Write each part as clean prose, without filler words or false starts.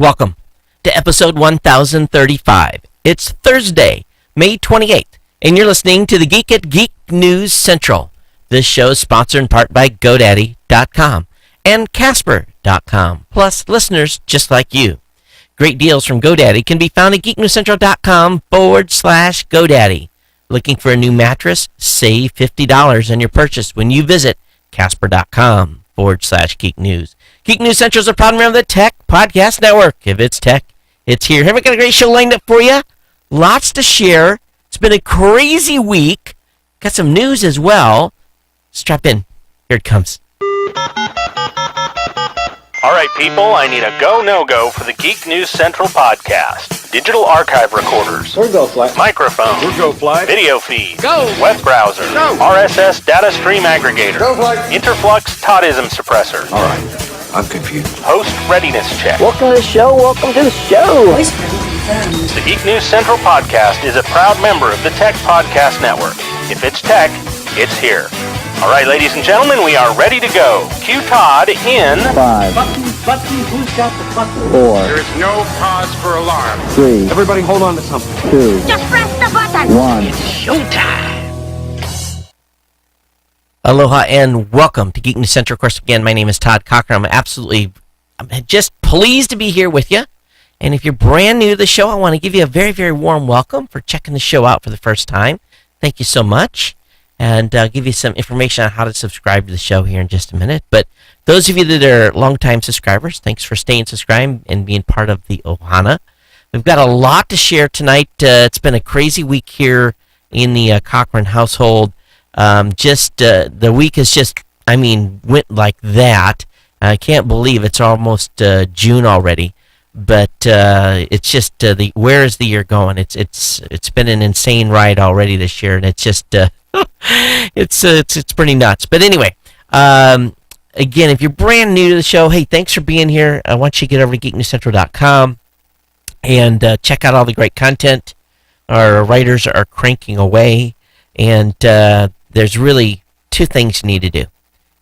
Welcome to episode 1035. It's Thursday, May 28th, and you're listening to the Geek at Geek News Central. This show is sponsored in part by GoDaddy.com and Casper.com, plus listeners just like you. Great deals from GoDaddy can be found at geeknewscentral.com/GoDaddy. Looking for a new mattress? Save $50 on your purchase when you visit Casper.com/Geek News. Geek News Central is a proud member of the Tech Podcast Network. If it's tech, it's here. Haven't got a great show lined up for you. Lots to share. It's been a crazy week. Got some news as well. Strap in. Here it comes. All right, people, I need a go, no-go for the Geek News Central podcast. Digital archive recorders. We're go fly. Microphone. We're go fly. Video feed. Go. Web browser. Go. RSS data stream aggregator. Go fly. Interflux Toddism suppressor. All right, I'm confused. Host readiness check. Welcome to the show. Welcome to the show. The Geek News Central podcast is a proud member of the Tech Podcast Network. If it's tech, it's here. All right, ladies and gentlemen, we are ready to go. Cue Todd in 5, Button, who's got the button? 4, There is no cause for alarm. 3, Everybody hold on to something. 2, Just press the button. 1. Aloha and welcome to Geek News Central. Of course, again, my name is Todd Cochran. I'm just pleased to be here with you. And if you're brand new to the show, I want to give you a very, very warm welcome for checking the show out for the first time. Thank you so much. And I'll give you some information on how to subscribe to the show here in just a minute. But those of you that are longtime subscribers, thanks for staying subscribed and being part of the Ohana. We've got a lot to share tonight. It's been a crazy week here in the Cochran household. The week has went like that. I can't believe it's almost June already. But it's just where is the year going? It's been an insane ride already this year, and it's just it's pretty nuts. But anyway, again, if you're brand new to the show, hey, thanks for being here. I want you to get over to geeknewscentral.com and check out all the great content. Our writers are cranking away, and there's really two things you need to do.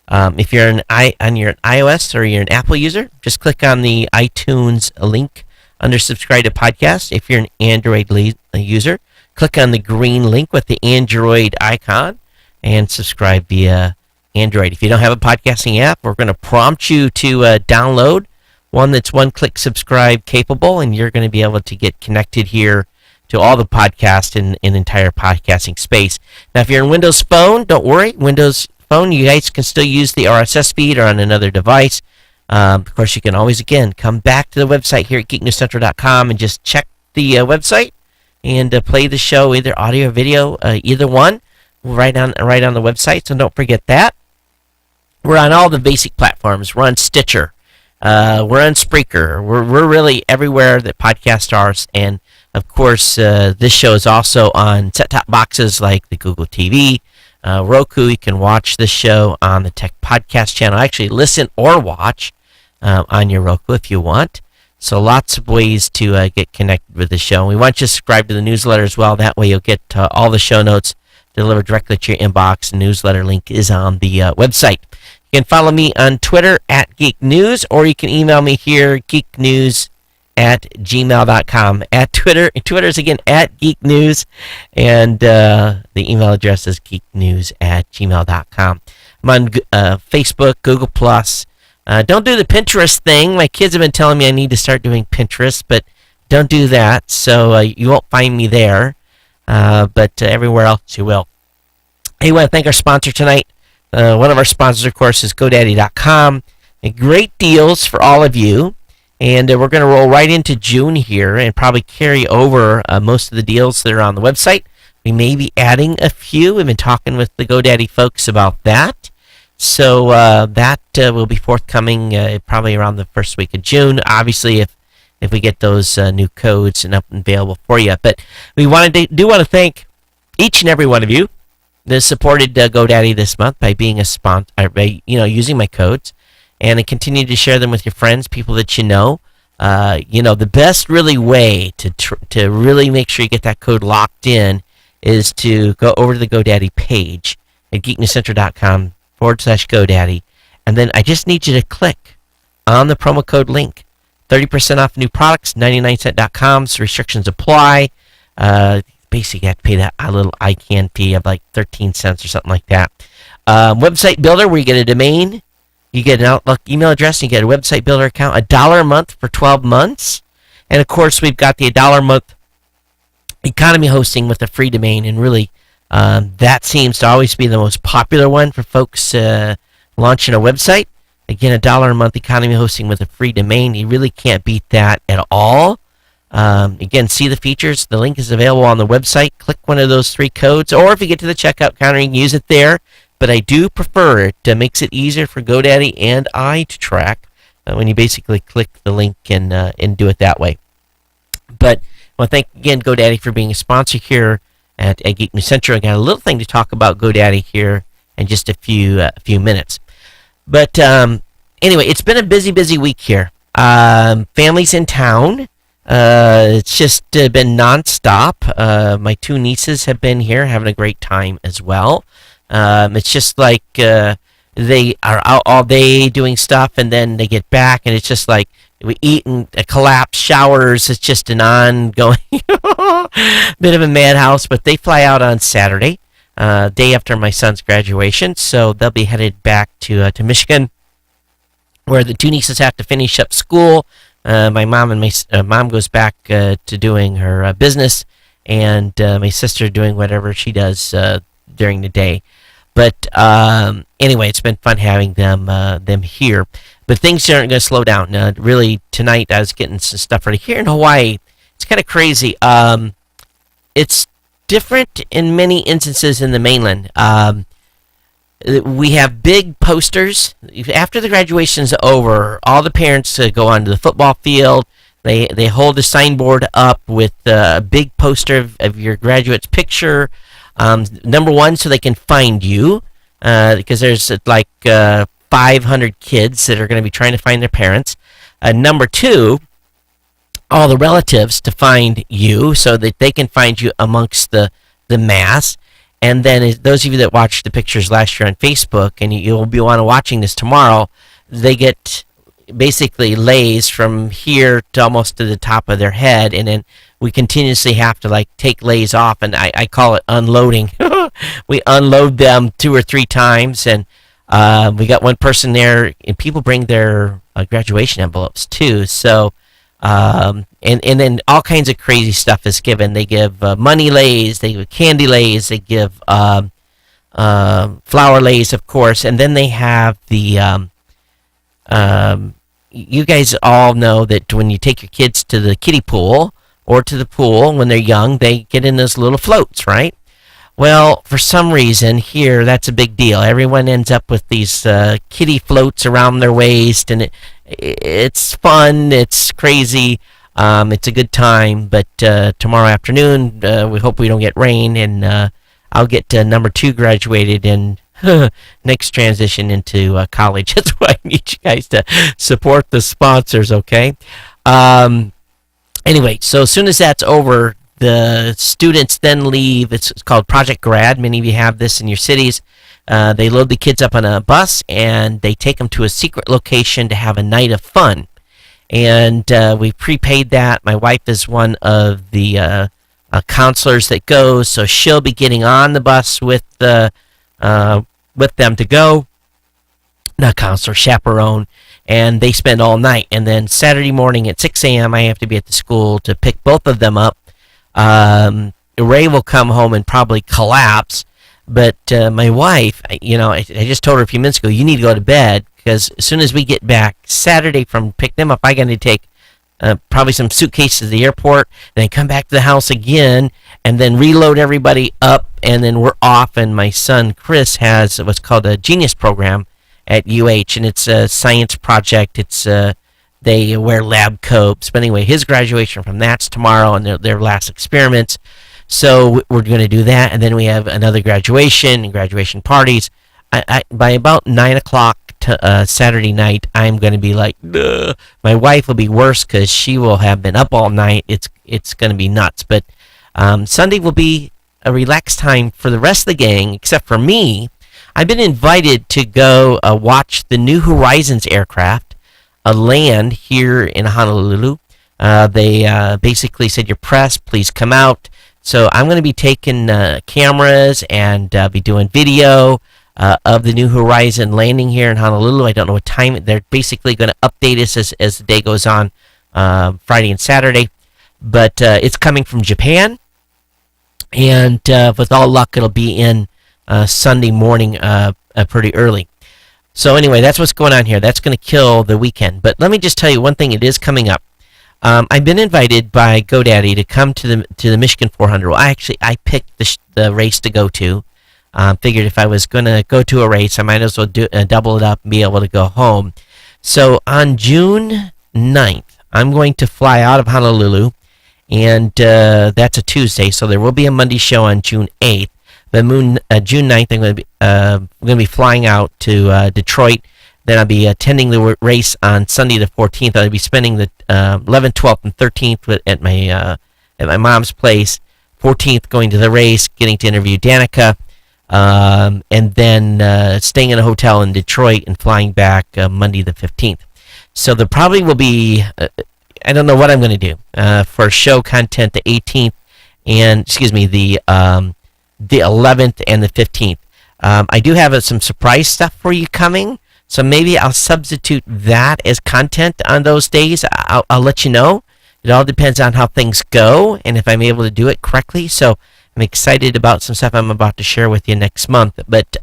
If you're an iOS or you're an Apple user, just click on the iTunes link under subscribe to podcast. If you're an Android user, click on the green link with the Android icon and subscribe via Android. If you don't have a podcasting app, we're going to prompt you to download one that's one-click subscribe capable, and you're going to be able to get connected here to all the podcasts in entire podcasting space. Now, if you're in Windows Phone, don't worry. Windows Phone, you guys can still use the RSS feed or on another device. Of course, you can always, again, come back to the website here at geeknewscentral.com and just check the website and play the show, either audio or video, either one, right on the website. So don't forget that. We're on all the basic platforms. We're on Stitcher. We're on Spreaker. We're really everywhere that podcasts are. And, of course, this show is also on set-top boxes like the Google TV, Roku. You can watch this show on the Tech Podcast channel. Actually, listen or watch on your Roku if you want. So lots of ways to get connected with the show. We want you to subscribe to the newsletter as well. That way you'll get all the show notes delivered directly to your inbox. The newsletter link is on the website. You can follow me on Twitter at Geek News, or you can email me here, geeknews@gmail.com. At Twitter's again at Geek News, and the email address is geeknews@gmail.com. I'm on Facebook, Google+. Don't do the Pinterest thing. My kids have been telling me I need to start doing Pinterest, but don't do that, so you won't find me there. But everywhere else you will. Hey, I want to thank our sponsor tonight. One of our sponsors, of course, is GoDaddy.com. Great deals for all of you. And we're going to roll right into June here and probably carry over most of the deals that are on the website. We may be adding a few. We've been talking with the GoDaddy folks about that. So that will be forthcoming probably around the first week of June. Obviously, if we get those new codes and up and available for you. But we want to thank each and every one of you that supported GoDaddy this month by being a sponsor, by using my codes, and continue to share them with your friends, people that you know. The best really way to really make sure you get that code locked in is to go over to the GoDaddy page at geeknewscentral.com/GoDaddy, and then I just need you to click on the promo code link 30% off new products, 99cent.com. So restrictions apply. Basically, you have to pay that little ICANN fee of like 13 cents or something like that. Website builder, where you get a domain, you get an Outlook email address, and you get a website builder account, $1 a month for 12 months. And of course, we've got the $1 a month economy hosting with a free domain, and really that seems to always be the most popular one for folks launching a website. Again, $1 a month economy hosting with a free domain. You really can't beat that at all. Again, see the features. The link is available on the website. Click one of those 3 codes, or if you get to the checkout counter, you can use it there. But I do prefer it. It makes it easier for GoDaddy and I to track when you basically click the link and do it that way. But I want to thank again GoDaddy for being a sponsor here at Geek News Central. I got a little thing to talk about GoDaddy here in just a few minutes. But anyway, it's been a busy week here. Families in town. It's just been nonstop. My 2 nieces have been here having a great time as well. It's just like they are out all day doing stuff, and then they get back, and it's just like we eat and collapse, showers. It's just an ongoing bit of a madhouse. But they fly out on Saturday, day after my son's graduation, so they'll be headed back to Michigan, where the 2 nieces have to finish up school. My mom and my mom goes back to doing her business, and my sister doing whatever she does during the day. But anyway, it's been fun having them here. But things aren't going to slow down. Really, tonight I was getting some stuff ready here in Hawaii. It's kind of crazy. It's different in many instances in the mainland. We have big posters. After the graduation's over, all the parents go onto the football field. They hold a signboard up with a big poster of your graduate's picture. Number one, so they can find you, because there's like 500 kids that are going to be trying to find their parents. Number two, all the relatives to find you so that they can find you amongst the mass. And then those of you that watched the pictures last year on Facebook, and you'll be watching this tomorrow, they get basically lays from here to almost to the top of their head, and then we continuously have to like take lays off, and I call it unloading. We unload them 2 or 3 times, and we got one person there, and people bring their graduation envelopes too. So and then all kinds of crazy stuff is given. They give money lays, they give candy lays, they give flower lays, of course, and then they have the you guys all know that when you take your kids to the kiddie pool or to the pool when they're young, they get in those little floats, right? Well, for some reason here, that's a big deal. Everyone ends up with these kiddie floats around their waist, and it's fun, it's crazy, it's a good time. But tomorrow afternoon, we hope we don't get rain, and I'll get number 2 graduated and next transition into college. That's why I need you guys to support the sponsors, okay? Anyway, so as soon as that's over, the students then leave. It's called Project Grad. Many of you have this in your cities. They load the kids up on a bus, and they take them to a secret location to have a night of fun. And we prepaid that. My wife is one of the counselors that goes, so she'll be getting on the bus with them to go. Not counselor, chaperone. And they spend all night. And then Saturday morning at 6 a.m., I have to be at the school to pick both of them up. Ray will come home and probably collapse. But my wife, I just told her a few minutes ago, you need to go to bed, because as soon as we get back Saturday from pick them up, I got to take probably some suitcases to the airport, and then come back to the house again, and then reload everybody up, and then we're off. And my son Chris has what's called a Genius program at UH, and it's a science project. It's they wear lab coats. But anyway, his graduation from that's tomorrow, and their last experiments. So we're going to do that, and then we have another graduation and graduation parties. By about 9 o'clock Saturday night, I'm going to be like, duh. My wife will be worse because she will have been up all night. It's going to be nuts. But Sunday will be a relaxed time for the rest of the gang, except for me. I've been invited to go watch the New Horizons aircraft. land here in Honolulu. They basically said, "You're pressed, please come out." So I'm going to be taking cameras and be doing video of the New Horizon landing here in Honolulu. I don't know what time. They're basically going to update us as the day goes on, Friday and Saturday. But it's coming from Japan, and with all luck, it'll be in Sunday morning pretty early. So anyway, that's what's going on here. That's going to kill the weekend. But let me just tell you one thing. It is coming up. I've been invited by GoDaddy to come to the Michigan 400. Well, I picked the race to go to. Figured if I was going to go to a race, I might as well double it up and be able to go home. So on June 9th, I'm going to fly out of Honolulu, and that's a Tuesday. So there will be a Monday show on June 8th. But June 9th, I'm going to be flying out to Detroit. Then I'll be attending the race on Sunday the 14th. I'll be spending the 11th, 12th, and 13th at my mom's place. 14th going to the race, getting to interview Danica, and then staying in a hotel in Detroit and flying back Monday the 15th. So there probably will be, I don't know what I'm going to do for show content the 18th and, the 11th and the 15th. I do have some surprise stuff for you coming. So maybe I'll substitute that as content on those days. I'll let you know. It all depends on how things go and if I'm able to do it correctly. So I'm excited about some stuff I'm about to share with you next month. But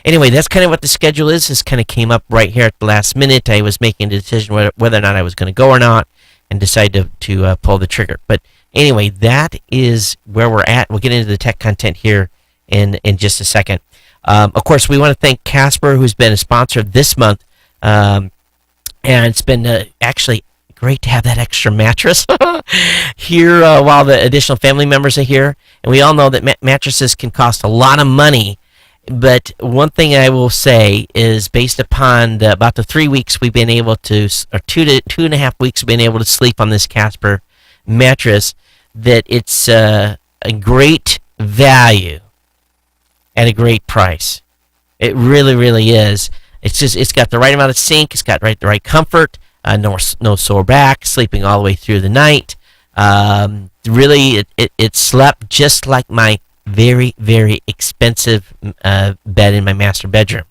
anyway, that's kind of what the schedule is. This kind of came up right here at the last minute. I was making a decision whether or not I was going to go or not and decided to pull the trigger. But anyway, that is where we're at. We'll get into the tech content here in just a second. Of course, we want to thank Casper, who's been a sponsor this month, and it's been actually great to have that extra mattress here while the additional family members are here. And we all know that mattresses can cost a lot of money, but one thing I will say is based upon about the 3 weeks we've been able to, or 2.5 weeks we've been able to sleep on this Casper mattress, that it's a great value at a great price. It really, really is. It's got the right amount of sink. It's got the right comfort. No sore back. Sleeping all the way through the night. Really, it slept just like my very, very expensive bed in my master bedroom.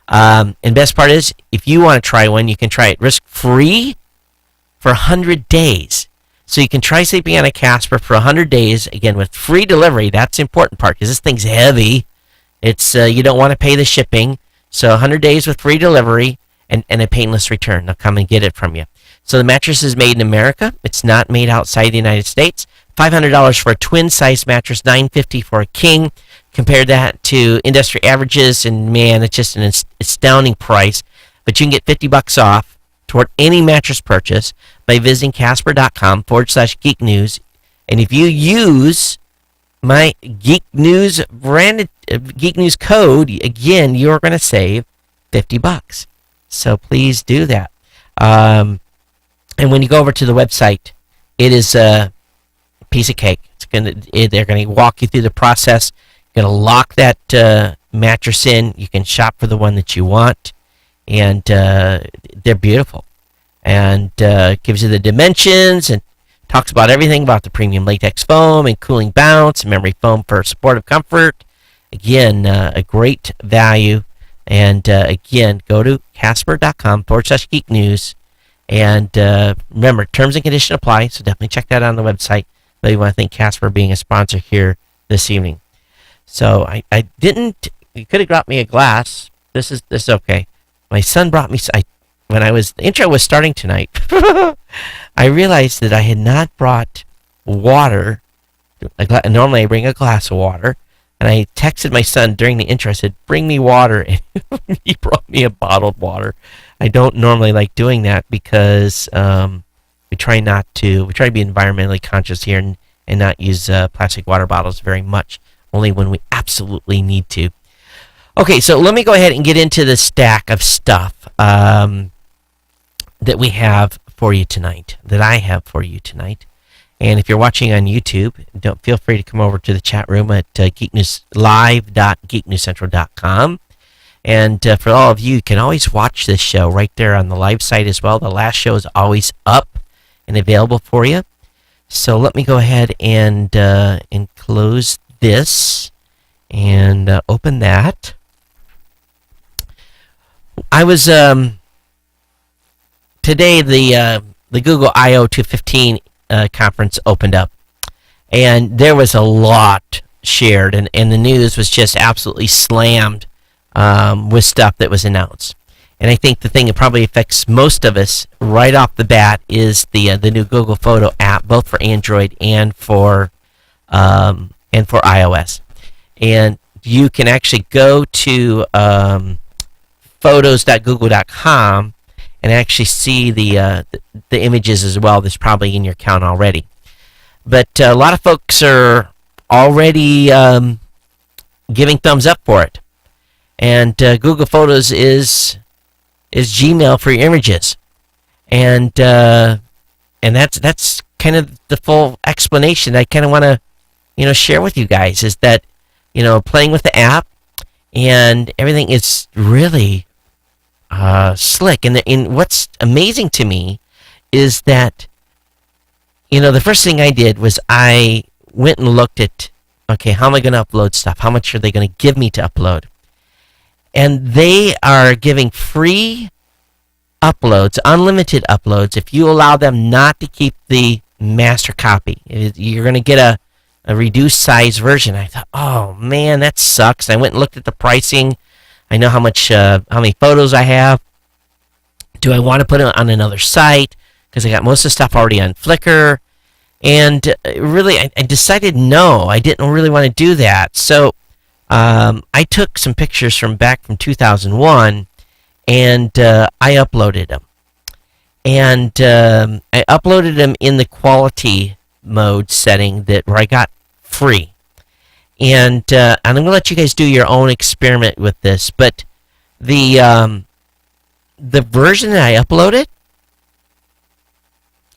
And best part is, if you want to try one, you can try it risk-free for 100 days. So you can try sleeping on a Casper for 100 days, again, with free delivery. That's the important part, because this thing's heavy. It's you don't want to pay the shipping. So 100 days with free delivery and a painless return. They'll come and get it from you. So the mattress is made in America. It's not made outside the United States. $500 for a twin-size mattress, $950 for a king. Compare that to industry averages, and man, it's just an astounding price. But you can get $50 off toward any mattress purchase by visiting Casper.com/Geek News. And if you use my Geek News branded Geek News code, again, you're going to save $50. So please do that. And when you go over to the website, it is a piece of cake. They're going to walk you through the process. You're going to lock that mattress in. You can shop for the one that you want. And they're beautiful, and gives you the dimensions and talks about everything about the premium latex foam and cooling bounce and memory foam for supportive comfort. Again, a great value. And again, go to Casper.com/Geek News. And remember, terms and conditions apply, so definitely check that out on the website. But we want to thank Casper being a sponsor here this evening. So I didn't, you could have got me a glass. This is okay. My son brought me, when the intro was starting tonight, I realized that I had not brought water. Normally I bring a glass of water, and I texted my son during the intro. I said, "Bring me water," and he brought me a bottled water. I don't normally like doing that because we try to be environmentally conscious here and not use plastic water bottles very much, only when we absolutely need to. Okay, so let me go ahead and get into the stack of stuff that we have for you tonight, that I have for you tonight. And if you're watching on YouTube, don't feel free to come over to the chat room at live.geeknewscentral.com. And for all of you, you can always watch this show right there on the live site as well. The last show is always up and available for you. So let me go ahead and close this and open that. I was today the Google I/O 215 conference opened up, and there was a lot shared, and the news was just absolutely slammed with stuff that was announced. And I think the thing that probably affects most of us right off the bat is the new Google Photo app, both for Android and for iOS. And you can actually go to photos.google.com and actually see the images as well. That's probably in your account already. But a lot of folks are already giving thumbs up for it. And Google Photos is Gmail for your images, and that's kind of the full explanation I kind of want to share with you guys, is that playing with the app and everything is really slick. And what's amazing to me is that the first thing I did was I went and looked at, okay, how am I going to upload stuff? How much are they going to give me to upload? And they are giving free uploads, unlimited uploads, if you allow them not to keep the master copy. You're going to get a reduced size version. I thought, oh man, that sucks. I went and looked at the pricing. I know how many photos I have. Do I want to put it on another site? Because I got most of the stuff already on Flickr. And really, I decided no, I didn't really want to do that. So I took some pictures from 2001, and I uploaded them. And I uploaded them in the quality mode setting where I got free. And I'm going to let you guys do your own experiment with this. But the version that I uploaded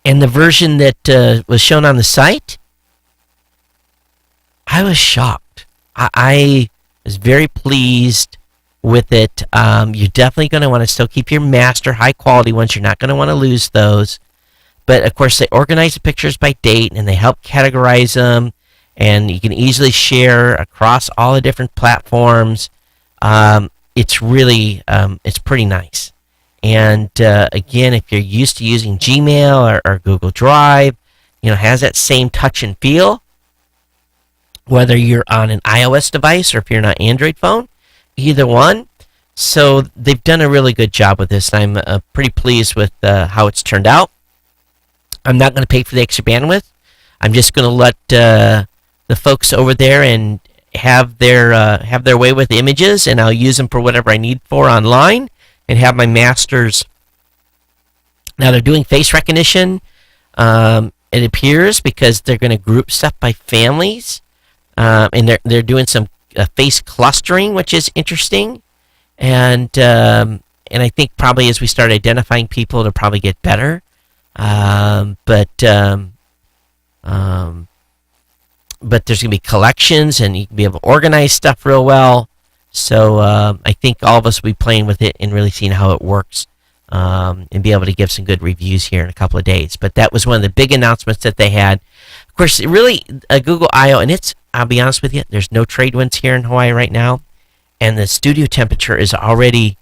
and the version that was shown on the site, I was shocked. I was very pleased with it. You're definitely going to want to still keep your master high quality ones. You're not going to want to lose those. But of course, they organize the pictures by date, and they help categorize them, and you can easily share across all the different platforms. It's really, it's pretty nice. And again, if you're used to using Gmail or Google Drive, has that same touch and feel. Whether you're on an iOS device or if you're on an Android phone, either one. So they've done a really good job with this. I'm pretty pleased with how it's turned out. I'm not going to pay for the extra bandwidth. I'm just going to let the folks over there and have their way with the images, and I'll use them for whatever I need for online, and have my masters. Now they're doing face recognition. It appears, because they're going to group stuff by families. And they're doing some face clustering, which is interesting, and I think probably as we start identifying people, it'll probably get better. But there's going to be collections, and you can be able to organize stuff real well. So I think all of us will be playing with it and really seeing how it works, and be able to give some good reviews here in a couple of days. But that was one of the big announcements that they had. Of course, really, Google I/O, and I'll be honest with you, there's no trade winds here in Hawaii right now, and the studio temperature is already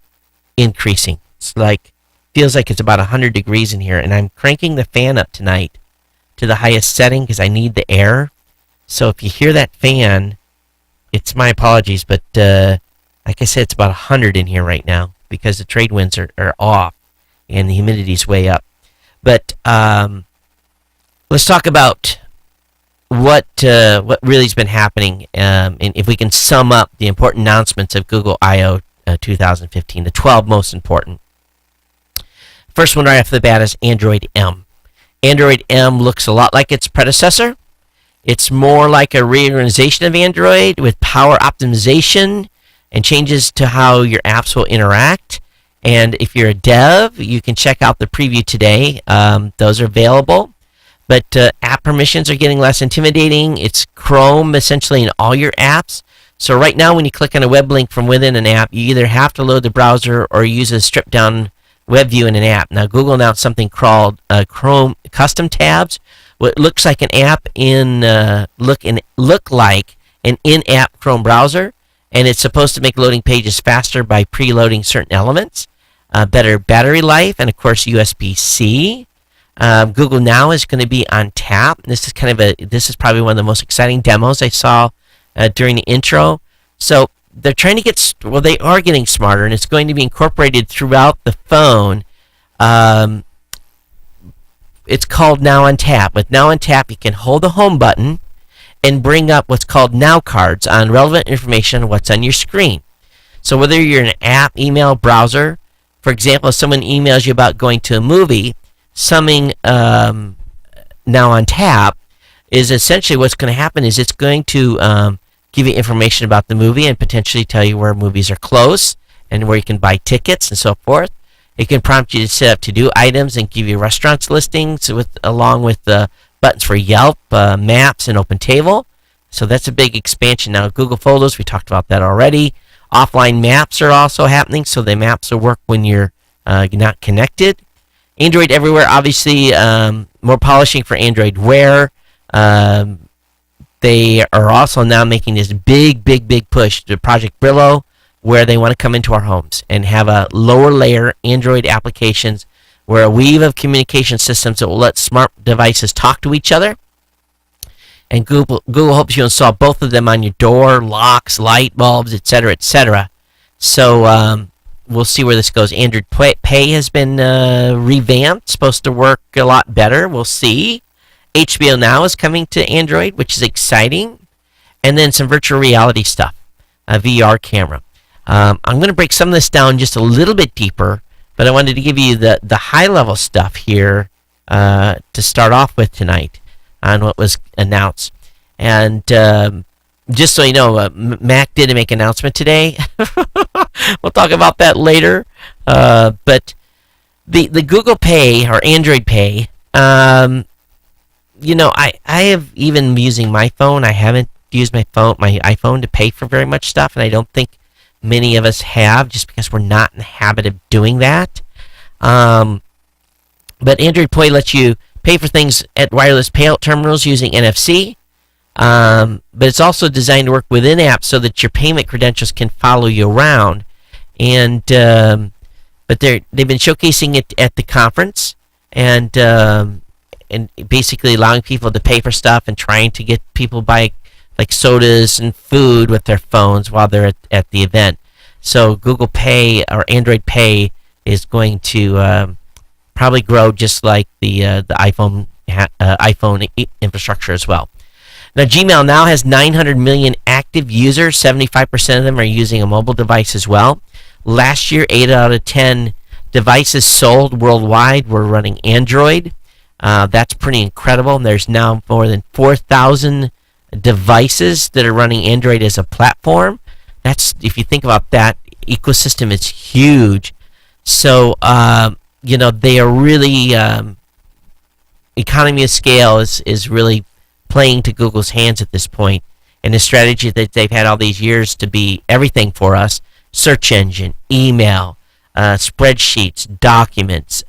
increasing. Feels like it's about 100 degrees in here, and I'm cranking the fan up tonight to the highest setting because I need the air. So if you hear that fan, it's my apologies, but like I said, it's about 100 in here right now because the trade winds are off and the humidity's way up. But let's talk about what really has been happening, and if we can sum up the important announcements of Google I/O 2015, the 12 most important. First one right off the bat is Android M. Android M looks a lot like its predecessor. It's more like a reorganization of Android with power optimization and changes to how your apps will interact. And if you're a dev, you can check out the preview today. Those are available. But app permissions are getting less intimidating. It's Chrome essentially in all your apps. So right now, when you click on a web link from within an app, you either have to load the browser or use a stripped-down web view in an app. Now, Google announced something called Chrome Custom Tabs, what looks like an app look like an in-app Chrome browser, and it's supposed to make loading pages faster by preloading certain elements, better battery life, and of course USB-C. Google Now is going to be on tap. This is probably one of the most exciting demos I saw during the intro. So they're trying to they are getting smarter, and it's going to be incorporated throughout the phone. It's called Now on Tap. With Now on Tap, you can hold the home button and bring up what's called Now cards on relevant information on what's on your screen. So whether you're in an app, email, browser, for example, if someone emails you about going to a movie, summing Now on Tap is essentially what's going to happen is it's going to give you information about the movie and potentially tell you where movies are close and where you can buy tickets and so forth. It can prompt you to set up to-do items and give you restaurants listings along with the buttons for Yelp, Maps, and OpenTable. So that's a big expansion. Now, Google Photos, we talked about that already. Offline maps are also happening, so the maps will work when you're not connected. Android Everywhere, obviously, more polishing for Android Wear. They are also now making this big push to Project Brillo, where they want to come into our homes and have a lower layer Android applications where a weave of communication systems that will let smart devices talk to each other. And Google hopes you install both of them on your door, locks, light bulbs, etc., etc. So we'll see where this goes. Android Pay has been revamped, supposed to work a lot better. We'll see. HBO Now is coming to Android, which is exciting. And then some virtual reality stuff, a VR camera. I'm going to break some of this down just a little bit deeper, but I wanted to give you the high-level stuff here to start off with tonight on what was announced. And just so you know, Mac did make an announcement today. We'll talk about that later. But the Google Pay or Android Pay, I have even using my phone. I haven't used my iPhone to pay for very much stuff, and I don't think many of us have, just because we're not in the habit of doing that. But Android Pay lets you pay for things at wireless payout terminals using NFC. But it's also designed to work within apps so that your payment credentials can follow you around. And but they've been showcasing it at the conference, and basically allowing people to pay for stuff and trying to get people buy like sodas and food with their phones while they're at the event. So Google Pay or Android Pay is going to probably grow just like the iPhone infrastructure as well. Now, Gmail now has 900 million active users. 75% of them are using a mobile device as well. Last year, 8 out of 10 devices sold worldwide were running Android. That's pretty incredible. And there's now more than 4,000 devices that are running Android as a platform. That's, if you think about that ecosystem, it's huge. So, they are really, economy of scale is really playing to Google's hands at this point. And the strategy that they've had all these years to be everything for us, search engine, email, spreadsheets, documents,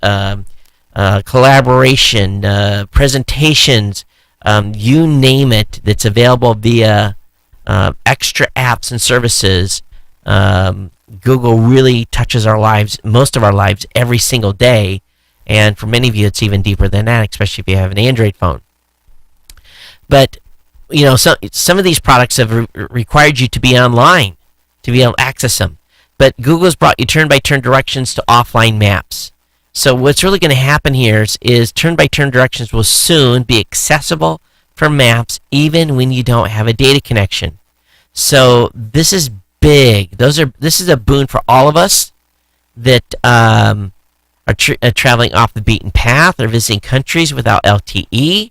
collaboration, presentations, you name it, that's available via extra apps and services. Google really touches our lives, most of our lives, every single day. And for many of you, it's even deeper than that, especially if you have an Android phone. But, some of these products have required you to be online to be able to access them. But Google's brought you turn-by-turn directions to offline maps. So what's really going to happen here is turn-by-turn directions will soon be accessible for maps even when you don't have a data connection. So this is big. This is a boon for all of us that are traveling off the beaten path or visiting countries without LTE.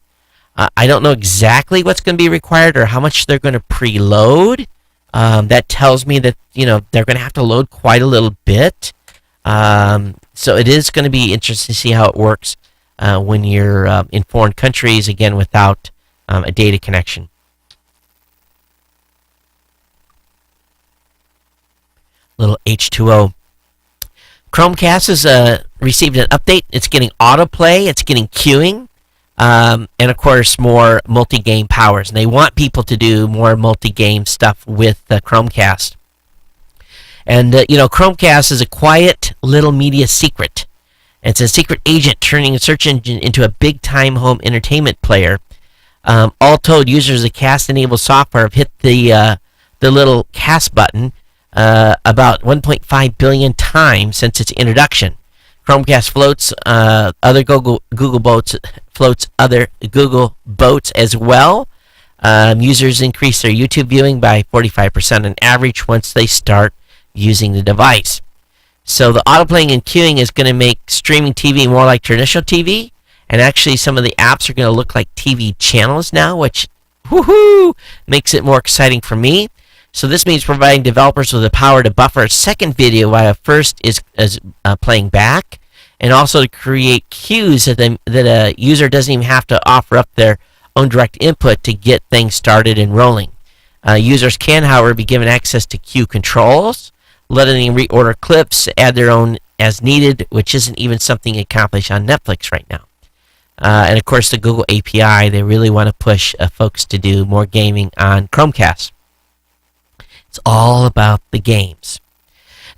I don't know exactly what's going to be required or how much they're going to preload. That tells me that they're going to have to load quite a little bit. So it is going to be interesting to see how it works when you're in foreign countries, again, without a data connection. little H2O. Chromecast has received an update. It's getting autoplay. It's getting queuing. And, of course, more multi-game powers. And they want people to do more multi-game stuff with Chromecast. And, Chromecast is a quiet little media secret. It's a secret agent turning a search engine into a big-time home entertainment player. All told, users of cast-enabled software have hit the little cast button about 1.5 billion times since its introduction. Chromecast floats other Google boats as well. Users increase their YouTube viewing by 45% on average once they start using the device. So the autoplaying and queuing is going to make streaming TV more like traditional TV, and actually some of the apps are going to look like TV channels now, which makes it more exciting for me. So this means providing developers with the power to buffer a second video while a first is playing back, and also to create queues that a user doesn't even have to offer up their own direct input to get things started and rolling. Users can, however, be given access to queue controls, letting them reorder clips, add their own as needed, which isn't even something accomplished on Netflix right now. And of course, the Google API, they really want to push folks to do more gaming on Chromecast. It's all about the games.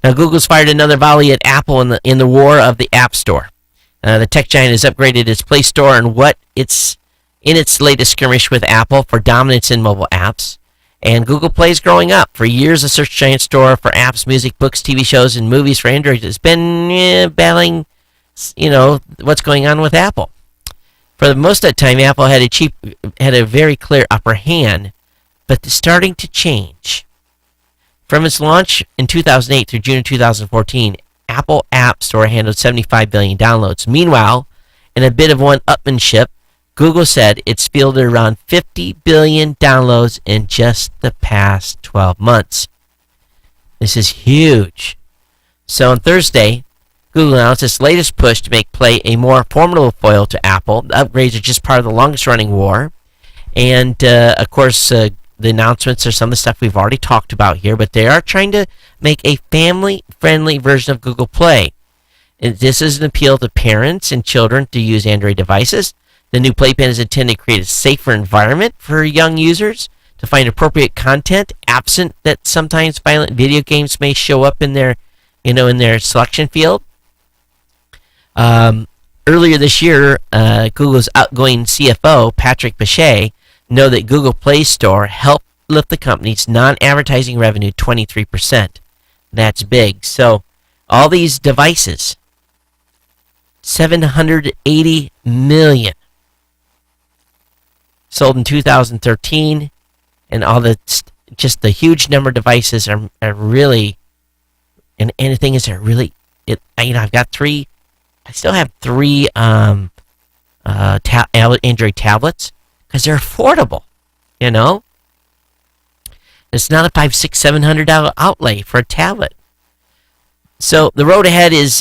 Now, Google's fired another volley at Apple in the war of the App Store. The tech giant has upgraded its Play Store and its latest skirmish with Apple for dominance in mobile apps. And Google Play is growing up. For years, the search giant store for apps, music, books, TV shows, and movies for Android has been battling, what's going on with Apple. For most of that time, Apple had a very clear upper hand, but it's starting to change. From its launch in 2008 through June of 2014, Apple App Store handled 75 billion downloads. Meanwhile, in a bit of one-upmanship, Google said it's fielded around 50 billion downloads in just the past 12 months. This is huge. So on Thursday, Google announced its latest push to make Play a more formidable foil to Apple. The upgrades are just part of the longest-running war. And, of course, the announcements are some of the stuff we've already talked about here, but they are trying to make a family-friendly version of Google Play. And this is an appeal to parents and children to use Android devices. The new Playpen is intended to create a safer environment for young users to find appropriate content, absent that sometimes violent video games may show up in their selection field. Earlier this year, Google's outgoing CFO, Patrick Pichette, noted that Google Play Store helped lift the company's non-advertising revenue 23%. That's big. So all these devices, 780 million. Sold in 2013, and all just the huge number of devices are really, and the thing is, I've got three. I still have three Android tablets because they're affordable. It's not a $500, $600, $700 outlay for a tablet. So the road ahead is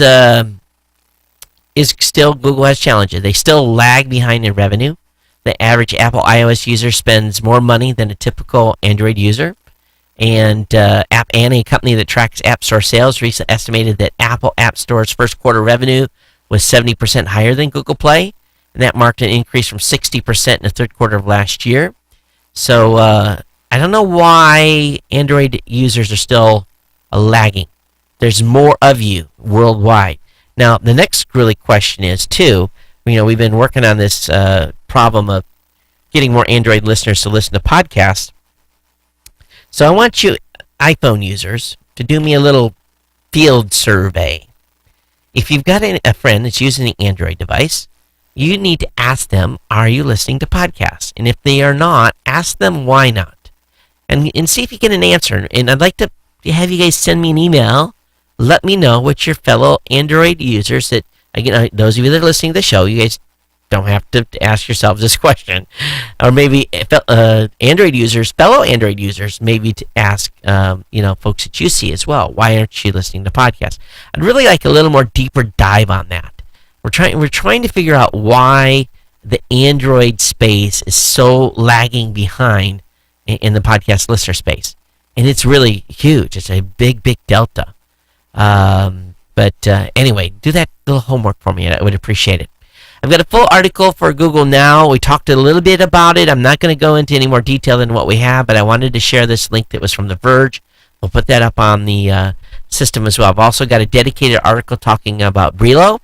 still, Google has challenges. They still lag behind in revenue. The average Apple iOS user spends more money than a typical Android user. And App Annie, a company that tracks App Store sales, recently estimated that Apple App Store's first quarter revenue was 70% higher than Google Play. And that marked an increase from 60% in the third quarter of last year. So I don't know why Android users are still lagging. There's more of you worldwide. Now, the next really question is, too, we've been working on this problem of getting more Android listeners to listen to podcasts. So I want you iPhone users to do me a little field survey. If you've got a friend that's using an Android device, you need to ask them, are you listening to podcasts? And if they are not, ask them why not. And see if you get an answer. And I'd like to have you guys send me an email. Let me know what your fellow Android users that, again, those of you that are listening to the show, you guys don't have to ask yourselves this question. Or maybe fellow Android users, maybe to ask, folks that you see as well, why aren't you listening to podcasts? I'd really like a little more deeper dive on that. We're trying to figure out why the Android space is so lagging behind in the podcast listener space. and it's really huge. It's a big delta. But anyway, do that little homework for me. I would appreciate it. I've got a full article for Google Now. We talked a little bit about it. I'm not going to go into any more detail than what we have, but I wanted to share this link that was from The Verge. We'll put that up on the system as well. I've also got a dedicated article talking about Brelo,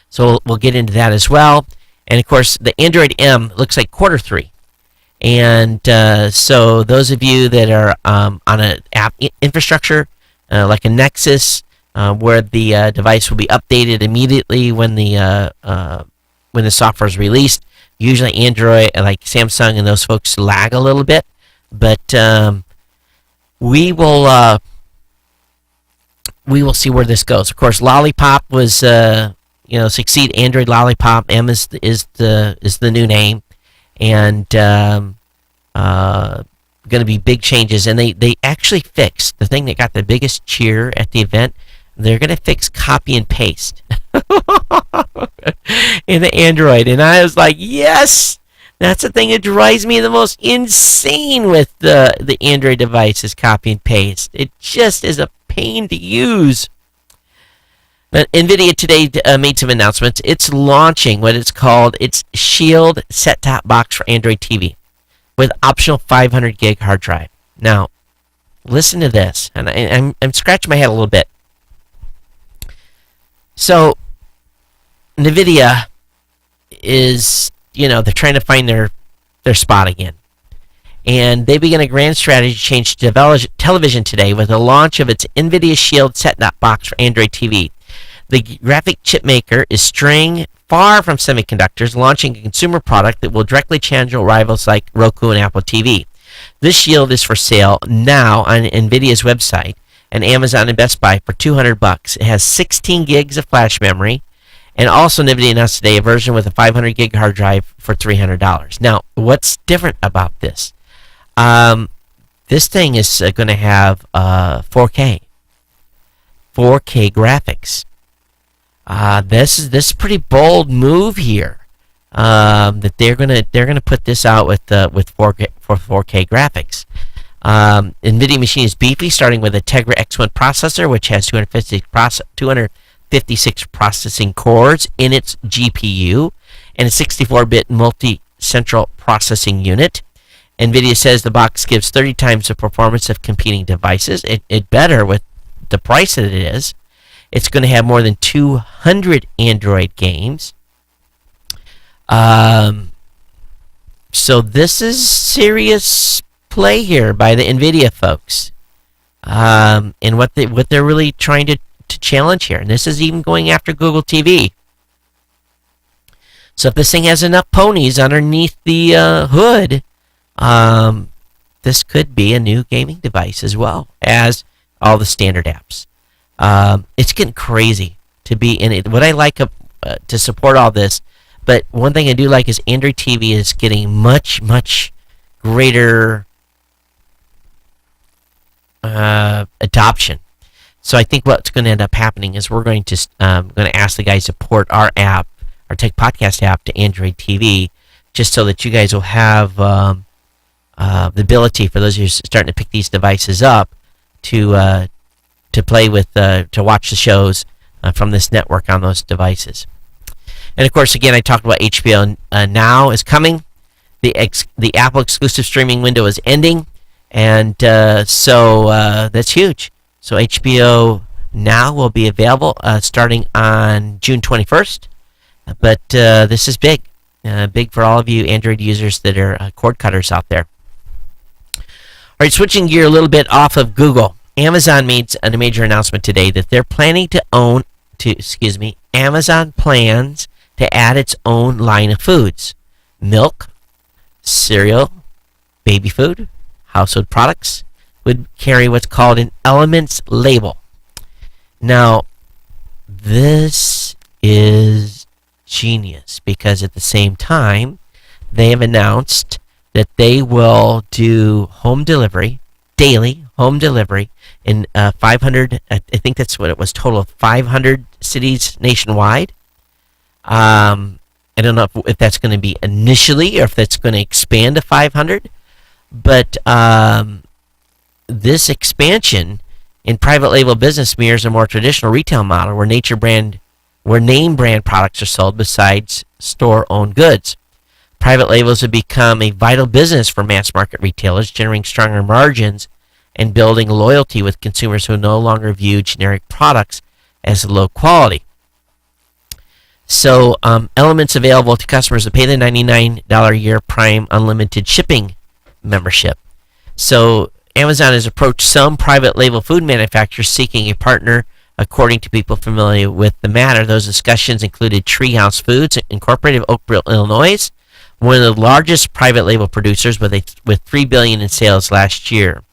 so we'll get into that as well. And of course, the Android M looks like Q3. And so those of you that are on an app infrastructure like a Nexus, where the device will be updated immediately when the software is released. Usually Android, like Samsung and those folks, lag a little bit, but we will see where this goes. Of course, Lollipop was succeed Android Lollipop. M is the new name, and going to be big changes. And they actually fixed the thing that got the biggest cheer at the event. They're going to fix copy and paste in the Android. And I was like, yes! That's the thing that drives me the most insane with the Android device is copy and paste. It just is a pain to use. But NVIDIA today made some announcements. It's launching what it's called its Shield set-top box for Android TV with optional 500 gig hard drive. Now, listen to this. And I'm scratching my head a little bit. So, NVIDIA is, they're trying to find their spot again. And they began a grand strategy change to television today with the launch of its NVIDIA Shield set-top box for Android TV. The graphic chip maker is straying far from semiconductors, launching a consumer product that will directly challenge rivals like Roku and Apple TV. This Shield is for sale now on NVIDIA's website and Amazon and Best Buy for $200. It has 16 gigs of flash memory, and also NVIDIA announced today a version with a 500 gig hard drive for $300. Now, what's different about this? This thing is going to have 4K graphics. This is pretty bold move here. That they're gonna put this out with 4K graphics. NVIDIA machine is beefy, starting with a Tegra X1 processor, which has 256 processing cores in its GPU, and a 64-bit multi-central processing unit. NVIDIA says the box gives 30 times the performance of competing devices. It better with the price that it is. It's going to have more than 200 Android games. So this is serious play here by the NVIDIA folks, and what they're really trying to challenge here. And this is even going after Google TV. So if this thing has enough ponies underneath the hood, this could be a new gaming device as well as all the standard apps. It's getting crazy to be in it. What I like to support all this, but one thing I do like is Android TV is getting much greater adoption. So I think what's going to end up happening is we're going to ask the guys to port our app, our Tech Podcast app, to Android TV, just so that you guys will have the ability for those of you starting to pick these devices up to play with, to watch the shows from this network on those devices. And of course, again, I talked about HBO Now is coming. The Apple exclusive streaming window is ending, and so that's huge. So HBO Now will be available starting on June 21st. But this is big for all of you Android users that are cord cutters out there. All right, switching gear a little bit off of Google. Amazon made a major announcement today that they're planning Amazon plans to add its own line of foods: milk, cereal, baby food, household products would carry what's called an Elements label. Now, this is genius because at the same time, they have announced that they will do home delivery, daily home delivery in 500, I think that's what it was, total of 500 cities nationwide. I don't know if that's going to be initially or if that's going to expand to 500, but this expansion in private label business mirrors a more traditional retail model where name brand products are sold besides store-owned goods. Private labels have become a vital business for mass market retailers, generating stronger margins and building loyalty with consumers who no longer view generic products as low quality. So, elements available to customers that pay the $99 a year Prime Unlimited shipping membership. So, Amazon has approached some private label food manufacturers seeking a partner. According to people familiar with the matter, those discussions included Treehouse Foods Incorporated of Oakville, Illinois, one of the largest private label producers with $3 billion in sales last year.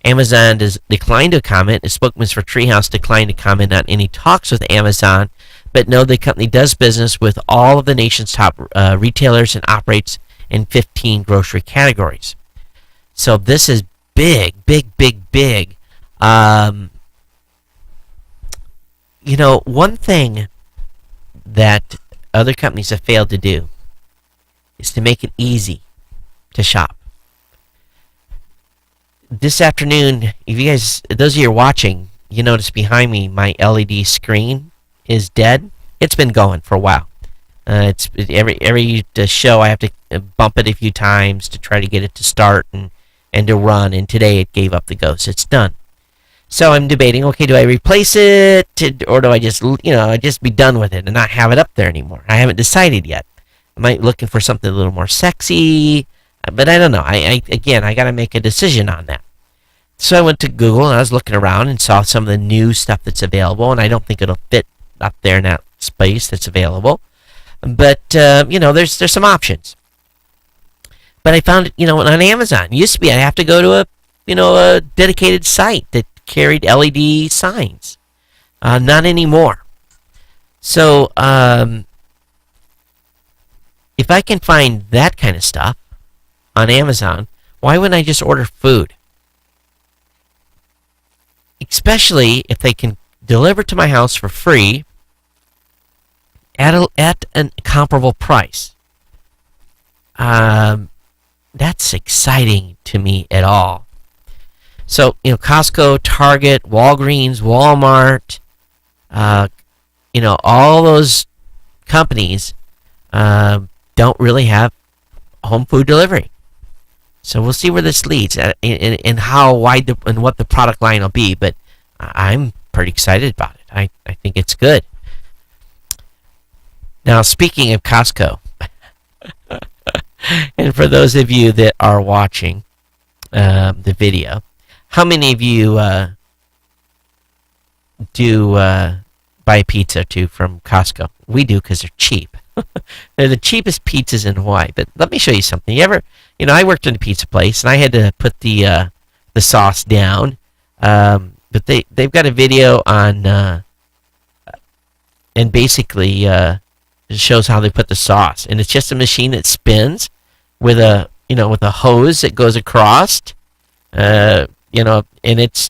Amazon declined to comment. A spokesman for Treehouse declined to comment on any talks with Amazon, but know the company does business with all of the nation's top retailers and operates in 15 grocery categories. So this is big. One thing that other companies have failed to do is to make it easy to shop. This afternoon, if you guys, those of you who are watching, you notice behind me my LED screen is dead. It's been going for a while. Every show I have to bump it a few times to try to get it to start and to run, and today it gave up the ghost. It's done. So I'm debating, okay, do I replace it, or do I just be done with it and not have it up there anymore? I haven't decided yet. I might be looking for something a little more sexy, but I don't know. I got to make a decision on that. So I went to Google and I was looking around and saw some of the new stuff that's available, and I don't think it'll fit up there in that space that's available. But there's some options. But I found it, on Amazon. It used to be I'd have to go to a dedicated site that carried LED signs. Not anymore. So if I can find that kind of stuff on Amazon, why wouldn't I just order food? Especially if they can deliver to my house for free at a comparable price. That's exciting to me at all. So, Costco, Target, Walgreens, Walmart, all those companies don't really have home food delivery. So we'll see where this leads and how wide and what the product line will be. But I'm pretty excited about it. I think it's good. Now, speaking of Costco, and for those of you that are watching the video, how many of you do buy pizza too from Costco? We do because they're cheap. They're the cheapest pizzas in Hawaii. But let me show you something. I worked in a pizza place and I had to put the sauce down. But they've got a video on, and basically it shows how they put the sauce. And it's just a machine that spins with a hose that goes across. And it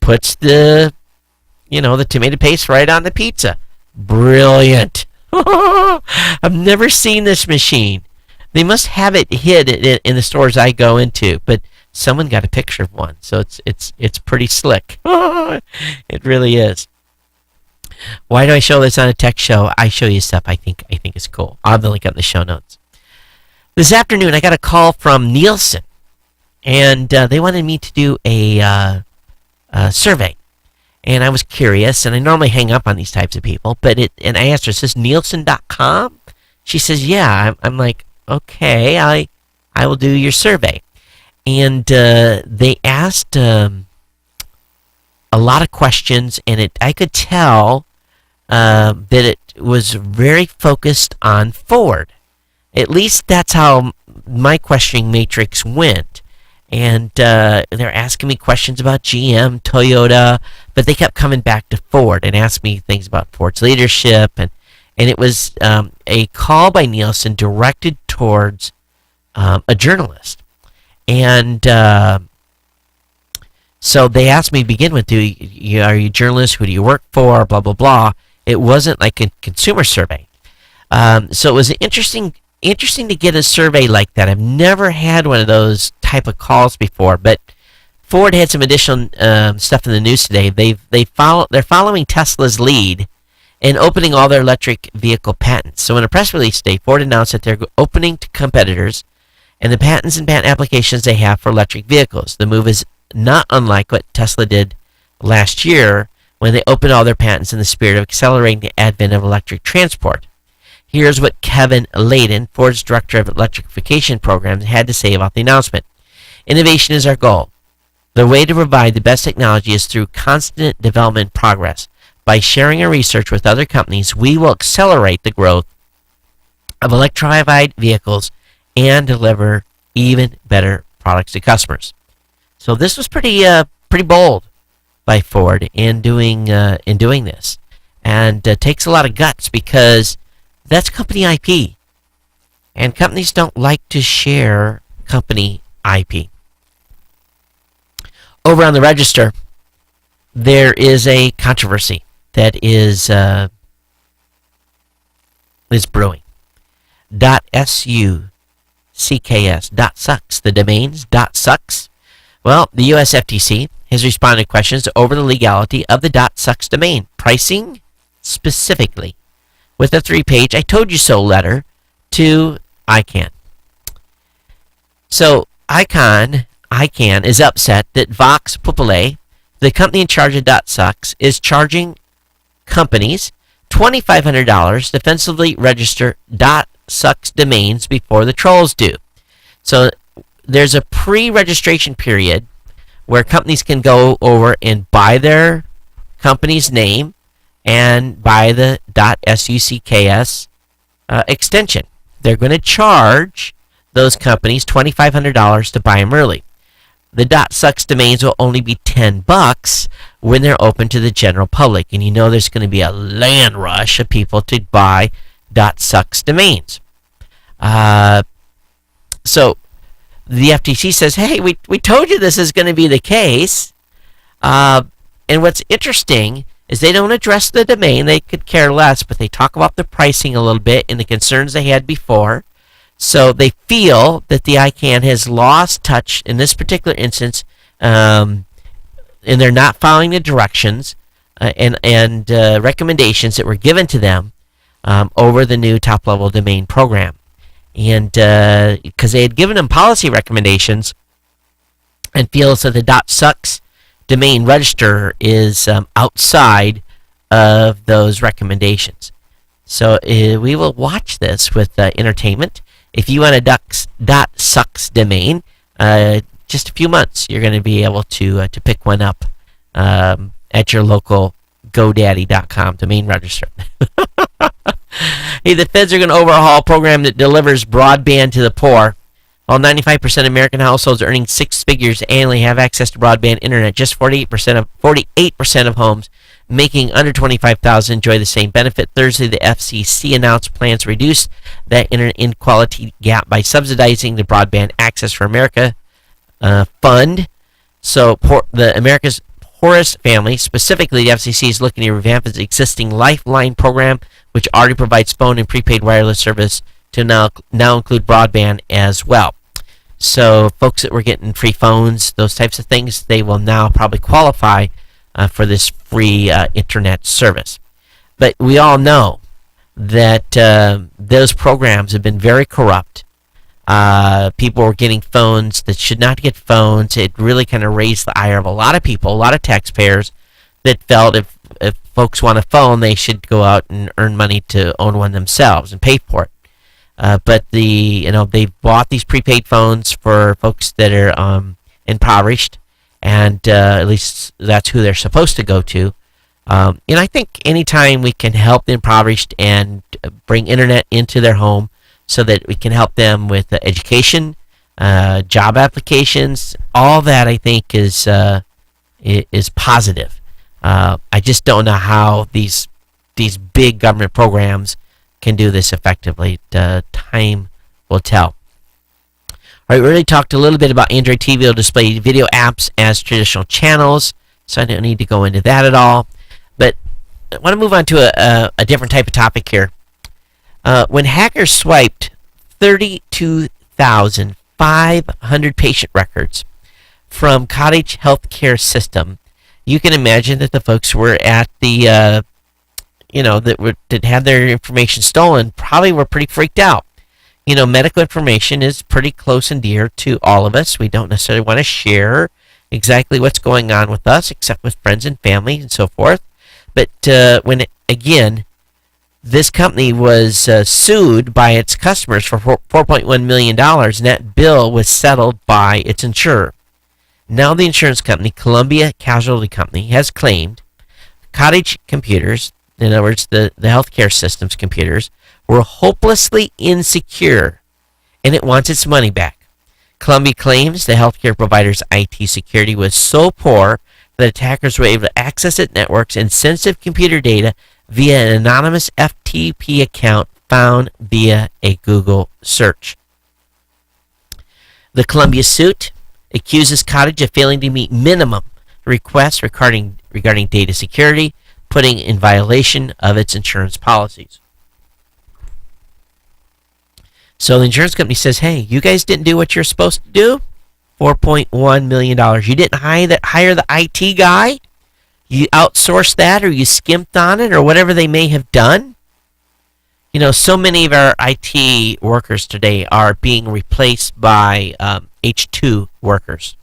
puts the tomato paste right on the pizza. Brilliant. I've never seen this machine. They must have it hid in the stores I go into, but someone got a picture of one, so it's pretty slick. It really is. Why do I show this on a tech show? I show you stuff I think is cool. I'll have the link up in the show notes. This afternoon, I got a call from Nielsen, and they wanted me to do a survey. And I was curious, and I normally hang up on these types of people, and I asked her, is this Nielsen.com? She says, yeah. I'm like, okay, I will do your survey. And they asked a lot of questions, and I could tell that it was very focused on Ford. At least that's how my questioning matrix went. And they're asking me questions about GM, Toyota, but they kept coming back to Ford and asked me things about Ford's leadership. And it was a call by Nielsen directed towards a journalist. And so they asked me to begin with, are you a journalist? Who do you work for? Blah, blah, blah. It wasn't like a consumer survey. So it was interesting to get a survey like that. I've never had one of those type of calls before, but Ford had some additional stuff in the news today. They're following Tesla's lead in opening all their electric vehicle patents. So in a press release today, Ford announced that they're opening to competitors and the patents and patent applications they have for electric vehicles. The move is not unlike what Tesla did last year when they opened all their patents in the spirit of accelerating the advent of electric transport. Here's what Kevin Layden, Ford's Director of Electrification Programs, had to say about the announcement. Innovation is our goal. The way to provide the best technology is through constant development progress. By sharing our research with other companies, we will accelerate the growth of electrified vehicles and deliver even better products to customers. So this was pretty bold by Ford in doing this, and takes a lot of guts because that's company IP, and companies don't like to share company IP. Over on the Register, there is a controversy that is brewing. .sucks, .sucks, the domains .sucks. Well, the U.S. FTC has responded to questions over the legality of the .sucks domain, pricing specifically, with a 3-page "I told you so" letter to ICANN. So ICANN is upset that Vox Populi, the company in charge of .sucks, is charging companies $2,500 to defensively register .sucks domains before the trolls do. So there's a pre-registration period where companies can go over and buy their company's name and buy the .sucks extension. They're going to charge those companies $2,500 to buy them early. The .sucks domains will only be $10 when they're open to the general public, and you know there's going to be a land rush of people to buy .sucks domains. So the FTC says, hey, we told you this is going to be the case. And what's interesting is they don't address the domain. They could care less, but they talk about the pricing a little bit and the concerns they had before. So they feel that the ICANN has lost touch in this particular instance, and they're not following the directions and recommendations that were given to them over the new top-level domain program. And because they had given them policy recommendations, and feels that the .sucks domain register is outside of those recommendations. So we will watch this with entertainment. If you want a .sucks domain, just a few months, you're going to be able to pick one up at your local GoDaddy.com domain register. Hey, the feds are going to overhaul a program that delivers broadband to the poor. While 95% of American households earning 6 figures annually have access to broadband internet, just 48% of homes making under $25,000 enjoy the same benefit. Thursday, the FCC announced plans to reduce that internet inequality gap by subsidizing the Broadband Access for America fund. So the America's poorest families, specifically the FCC, is looking to revamp its existing Lifeline program, which already provides phone and prepaid wireless service, to now include broadband as well. So folks that were getting free phones, those types of things, they will now probably qualify for this free internet service. But we all know that those programs have been very corrupt. People were getting phones that should not get phones. It really kind of raised the ire of a lot of people, a lot of taxpayers that felt if folks want a phone, they should go out and earn money to own one themselves and pay for it. But they bought these prepaid phones for folks that are impoverished, and at least that's who they're supposed to go to. And I think anytime we can help the impoverished and bring internet into their home so that we can help them with education, job applications, all that I think is positive. I just don't know how these big government programs can do this effectively. Time will tell. All right, we already talked a little bit about Android TV will display video apps as traditional channels, so I don't need to go into that at all. But I want to move on to a different type of topic here. When hackers swiped 32,500 patient records from Cottage Healthcare System. You can imagine that the folks were at the, that had their information stolen probably were pretty freaked out. Medical information is pretty close and dear to all of us. We don't necessarily want to share exactly what's going on with us, except with friends and family and so forth. But this company was sued by its customers for $4.1 million, and that bill was settled by its insurer. Now the insurance company, Columbia Casualty Company, has claimed Cottage computers, in other words, the healthcare system's computers, were hopelessly insecure, and it wants its money back. Columbia claims the healthcare provider's IT security was so poor that attackers were able to access its networks and sensitive computer data via an anonymous FTP account found via a Google search. The Columbia suit accuses Cottage of failing to meet minimum requests regarding data security, putting in violation of its insurance policies. So the insurance company says, hey, you guys didn't do what you're supposed to do? $4.1 million. You didn't hire the IT guy? You outsourced that, or you skimped on it, or whatever they may have done? So many of our IT workers today are being replaced by H2 workers.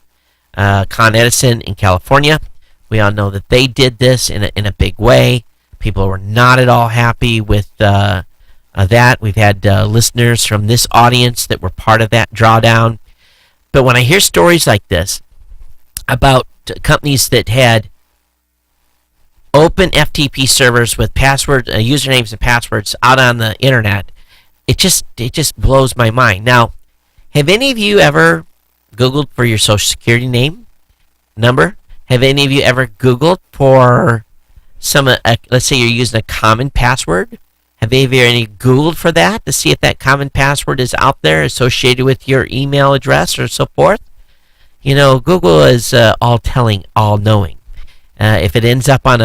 Con Edison in California, we all know that they did this in a big way. People were not at all happy with that. We've had listeners from this audience that were part of that drawdown. But when I hear stories like this about companies that had open FTP servers with passwords, usernames and passwords out on the internet, it just blows my mind. Now, have any of you ever Googled for your Social Security number? Have any of you ever Googled for let's say you're using a common password? Have any of you Googled for that to see if that common password is out there associated with your email address or so forth? Google is all-telling, all-knowing. If it ends up on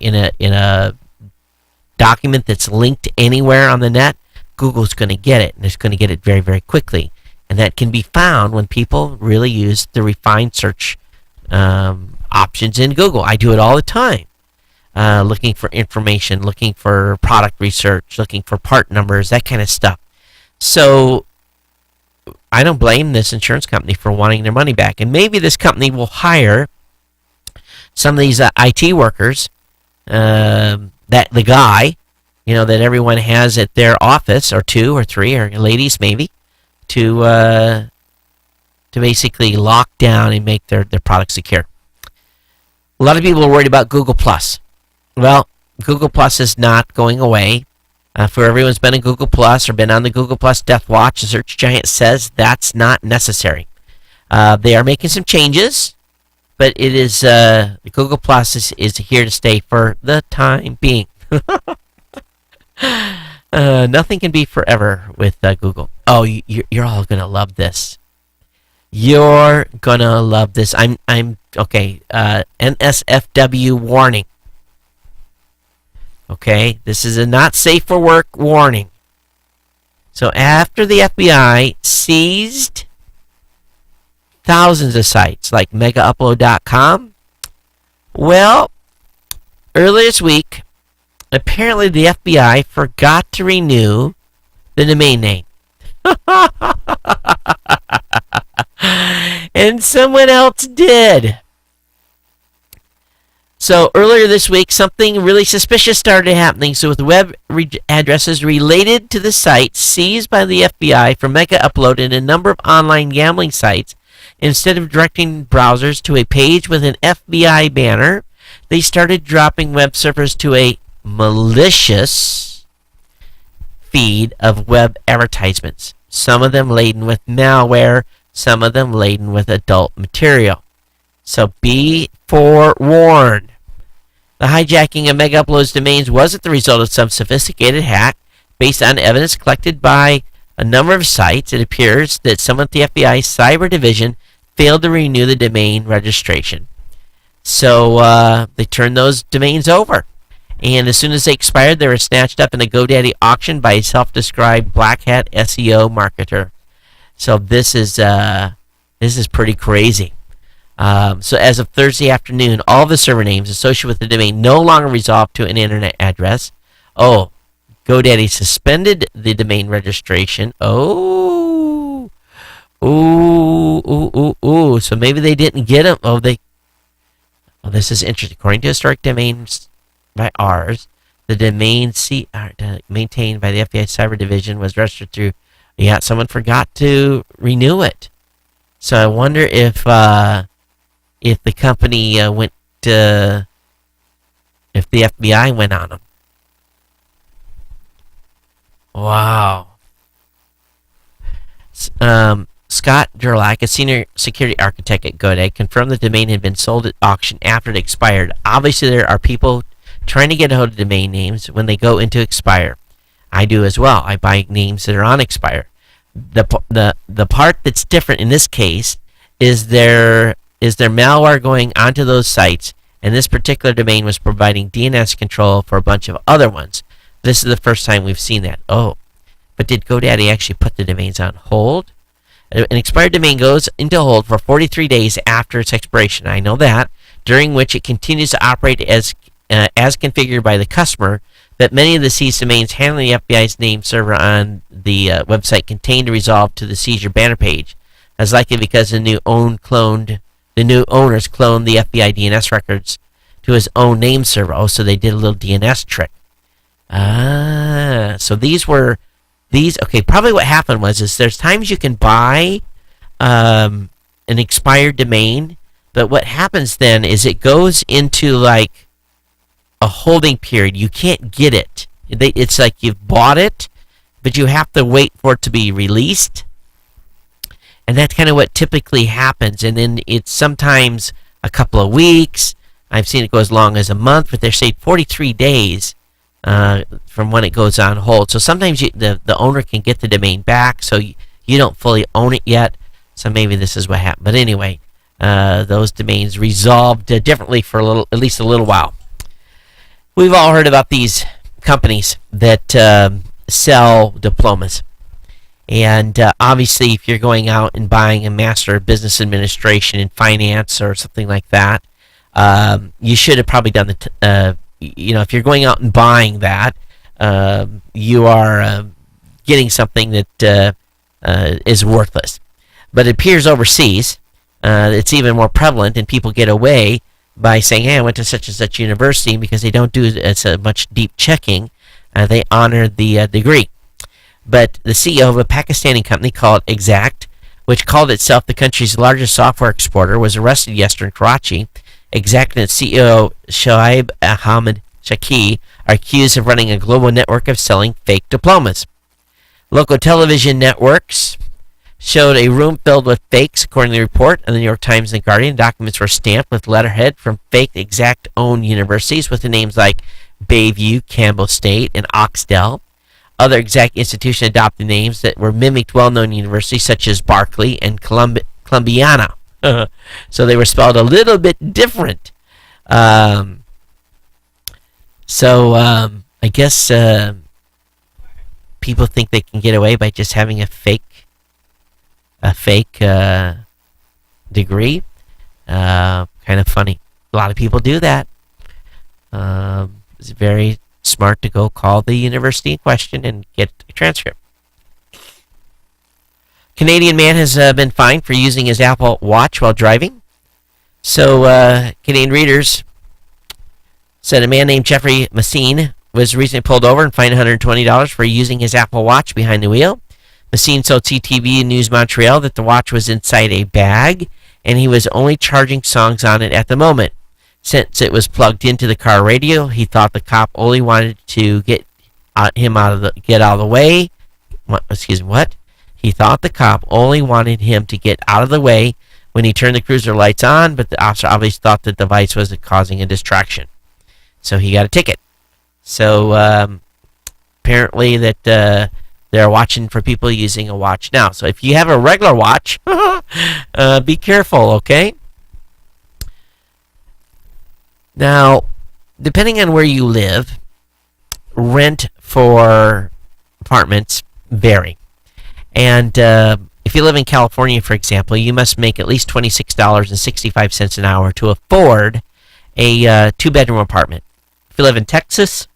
in a document that's linked anywhere on the net, Google's going to get it, and it's going to get it very, very quickly. And that can be found when people really use the refined search options in Google. I do it all the time. Looking for information, looking for product research, looking for part numbers, that kind of stuff. So I don't blame this insurance company for wanting their money back. And maybe this company will hire some of these IT workers, that the guy, that everyone has at their office, or two or three, or ladies maybe, to basically lock down and make their product secure. A lot of people are worried about Google Plus. Well, Google Plus is not going away. For everyone who's been in Google Plus or been on the Google Plus death watch, the search giant says that's not necessary. They are making some changes, but it is Google Plus is here to stay for the time being. Nothing can be forever with Google. Oh, you're all gonna love this. You're gonna love this. I'm okay. NSFW warning. Okay, this is a not safe for work warning. So after the FBI seized thousands of sites like megaupload.com, well, earlier this week, apparently the FBI forgot to renew the domain name. And someone else did. So earlier this week, something really suspicious started happening. So with web addresses related to the site seized by the FBI for Mega Upload and a number of online gambling sites, instead of directing browsers to a page with an FBI banner, they started dropping web surfers to a malicious feed of web advertisements. Some of them laden with malware, some of them laden with adult material. So be forewarned. The hijacking of Mega Upload's domains wasn't the result of some sophisticated hack. Based on evidence collected by a number of sites, it appears that someone at the FBI's cyber division failed to renew the domain registration. So they turned those domains over. And as soon as they expired, they were snatched up in a GoDaddy auction by a self-described black hat SEO marketer. So this is This is pretty crazy. So as of Thursday afternoon, all the server names associated with the domain no longer resolved to an internet address. Oh, GoDaddy suspended the domain registration. Oh, ooh. So maybe they didn't get them. Oh, this is interesting. According to historic domains by ours, the domain maintained by the FBI Cyber Division was registered through. Yeah, someone forgot to renew it. So I wonder if the company if the FBI went on them. Wow. Scott Gerlach, a senior security architect at GoDaddy, confirmed the domain had been sold at auction after it expired. Obviously, there are people trying to get a hold of domain names when they go into expire. I do as well. I buy names that are on expire. The part that's different in this case is there malware going onto those sites, and this particular domain was providing DNS control for a bunch of other ones. This is the first time we've seen that. Oh, but did GoDaddy actually put the domains on hold? An expired domain goes into hold for 43 days after its expiration. I know that, during which it continues to operate as configured by the customer. But many of the seized domains handling the FBI's name server on the website contained a resolve to the seizure banner page. That's likely because the new owners cloned the FBI DNS records to his own name server. Oh, so they did a little DNS trick. So okay, probably what happened is there's times you can buy an expired domain, but what happens then is it goes into like a holding period. You can't get it. It's like you've bought it, but you have to wait for it to be released. And that's kind of what typically happens. And then it's sometimes a couple of weeks. I've seen it go as long as a month, but they're saying 43 days from when it goes on hold. So sometimes the owner can get the domain back, so you don't fully own it yet. So maybe this is what happened. But anyway, those domains resolved differently for at least a little while. We've all heard about these companies that sell diplomas. And obviously, if you're going out and buying a Master of Business Administration in Finance or something like that, you should have probably done if you're going out and buying that, you are getting something that is worthless. But it appears overseas, it's even more prevalent, and people get away by saying, hey, I went to such and such university, because they don't do as much deep checking. They honor the degree. But the CEO of a Pakistani company called Exact, which called itself the country's largest software exporter, was arrested yesterday in Karachi. Exact and its CEO Shoaib Ahmed Shaki are accused of running a global network of selling fake diplomas. Local television networks showed a room filled with fakes, according to the report of the New York Times and the Guardian. Documents were stamped with letterhead from fake Exact-owned universities with the names like Bayview, Campbell State, and Oxdell. Other Exact institutions adopted names that were mimicked well-known universities such as Berkeley and Columbiana. So they were spelled a little bit different. I guess people think they can get away by just having a fake degree. Kind of funny. A lot of people do that. It's very smart to go call the university in question and get a transcript. Canadian man has been fined for using his Apple Watch while driving. So, Canadian readers said a man named Jeffrey Massine was recently pulled over and fined $120 for using his Apple Watch behind the wheel. Massine told CTV News Montreal that the watch was inside a bag and he was only charging songs on it at the moment. Since it was plugged into the car radio, he thought the cop only wanted to get him out of the way. What? He thought the cop only wanted him to get out of the way when he turned the cruiser lights on, but the officer obviously thought the device was causing a distraction. So he got a ticket. So apparently that they're watching for people using a watch now. So if you have a regular watch, be careful, okay? Now, depending on where you live, rent for apartments vary. And if if you live in California, for example, you must make at least $26.65 an hour to afford a two-bedroom apartment. If you live in Texas,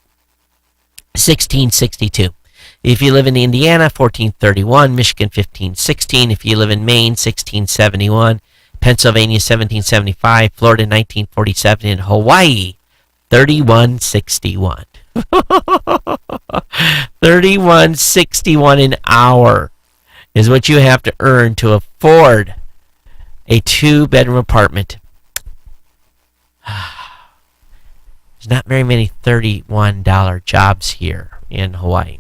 $16.62. If you live in Indiana, $14.31. Michigan, $15.16. If you live in Maine, $16.71. Pennsylvania, $17.75. Florida, $19.47. And Hawaii, $31.61. $31.61 an hour is what you have to earn to afford a two-bedroom apartment. There's not very many $31 jobs here in Hawaii.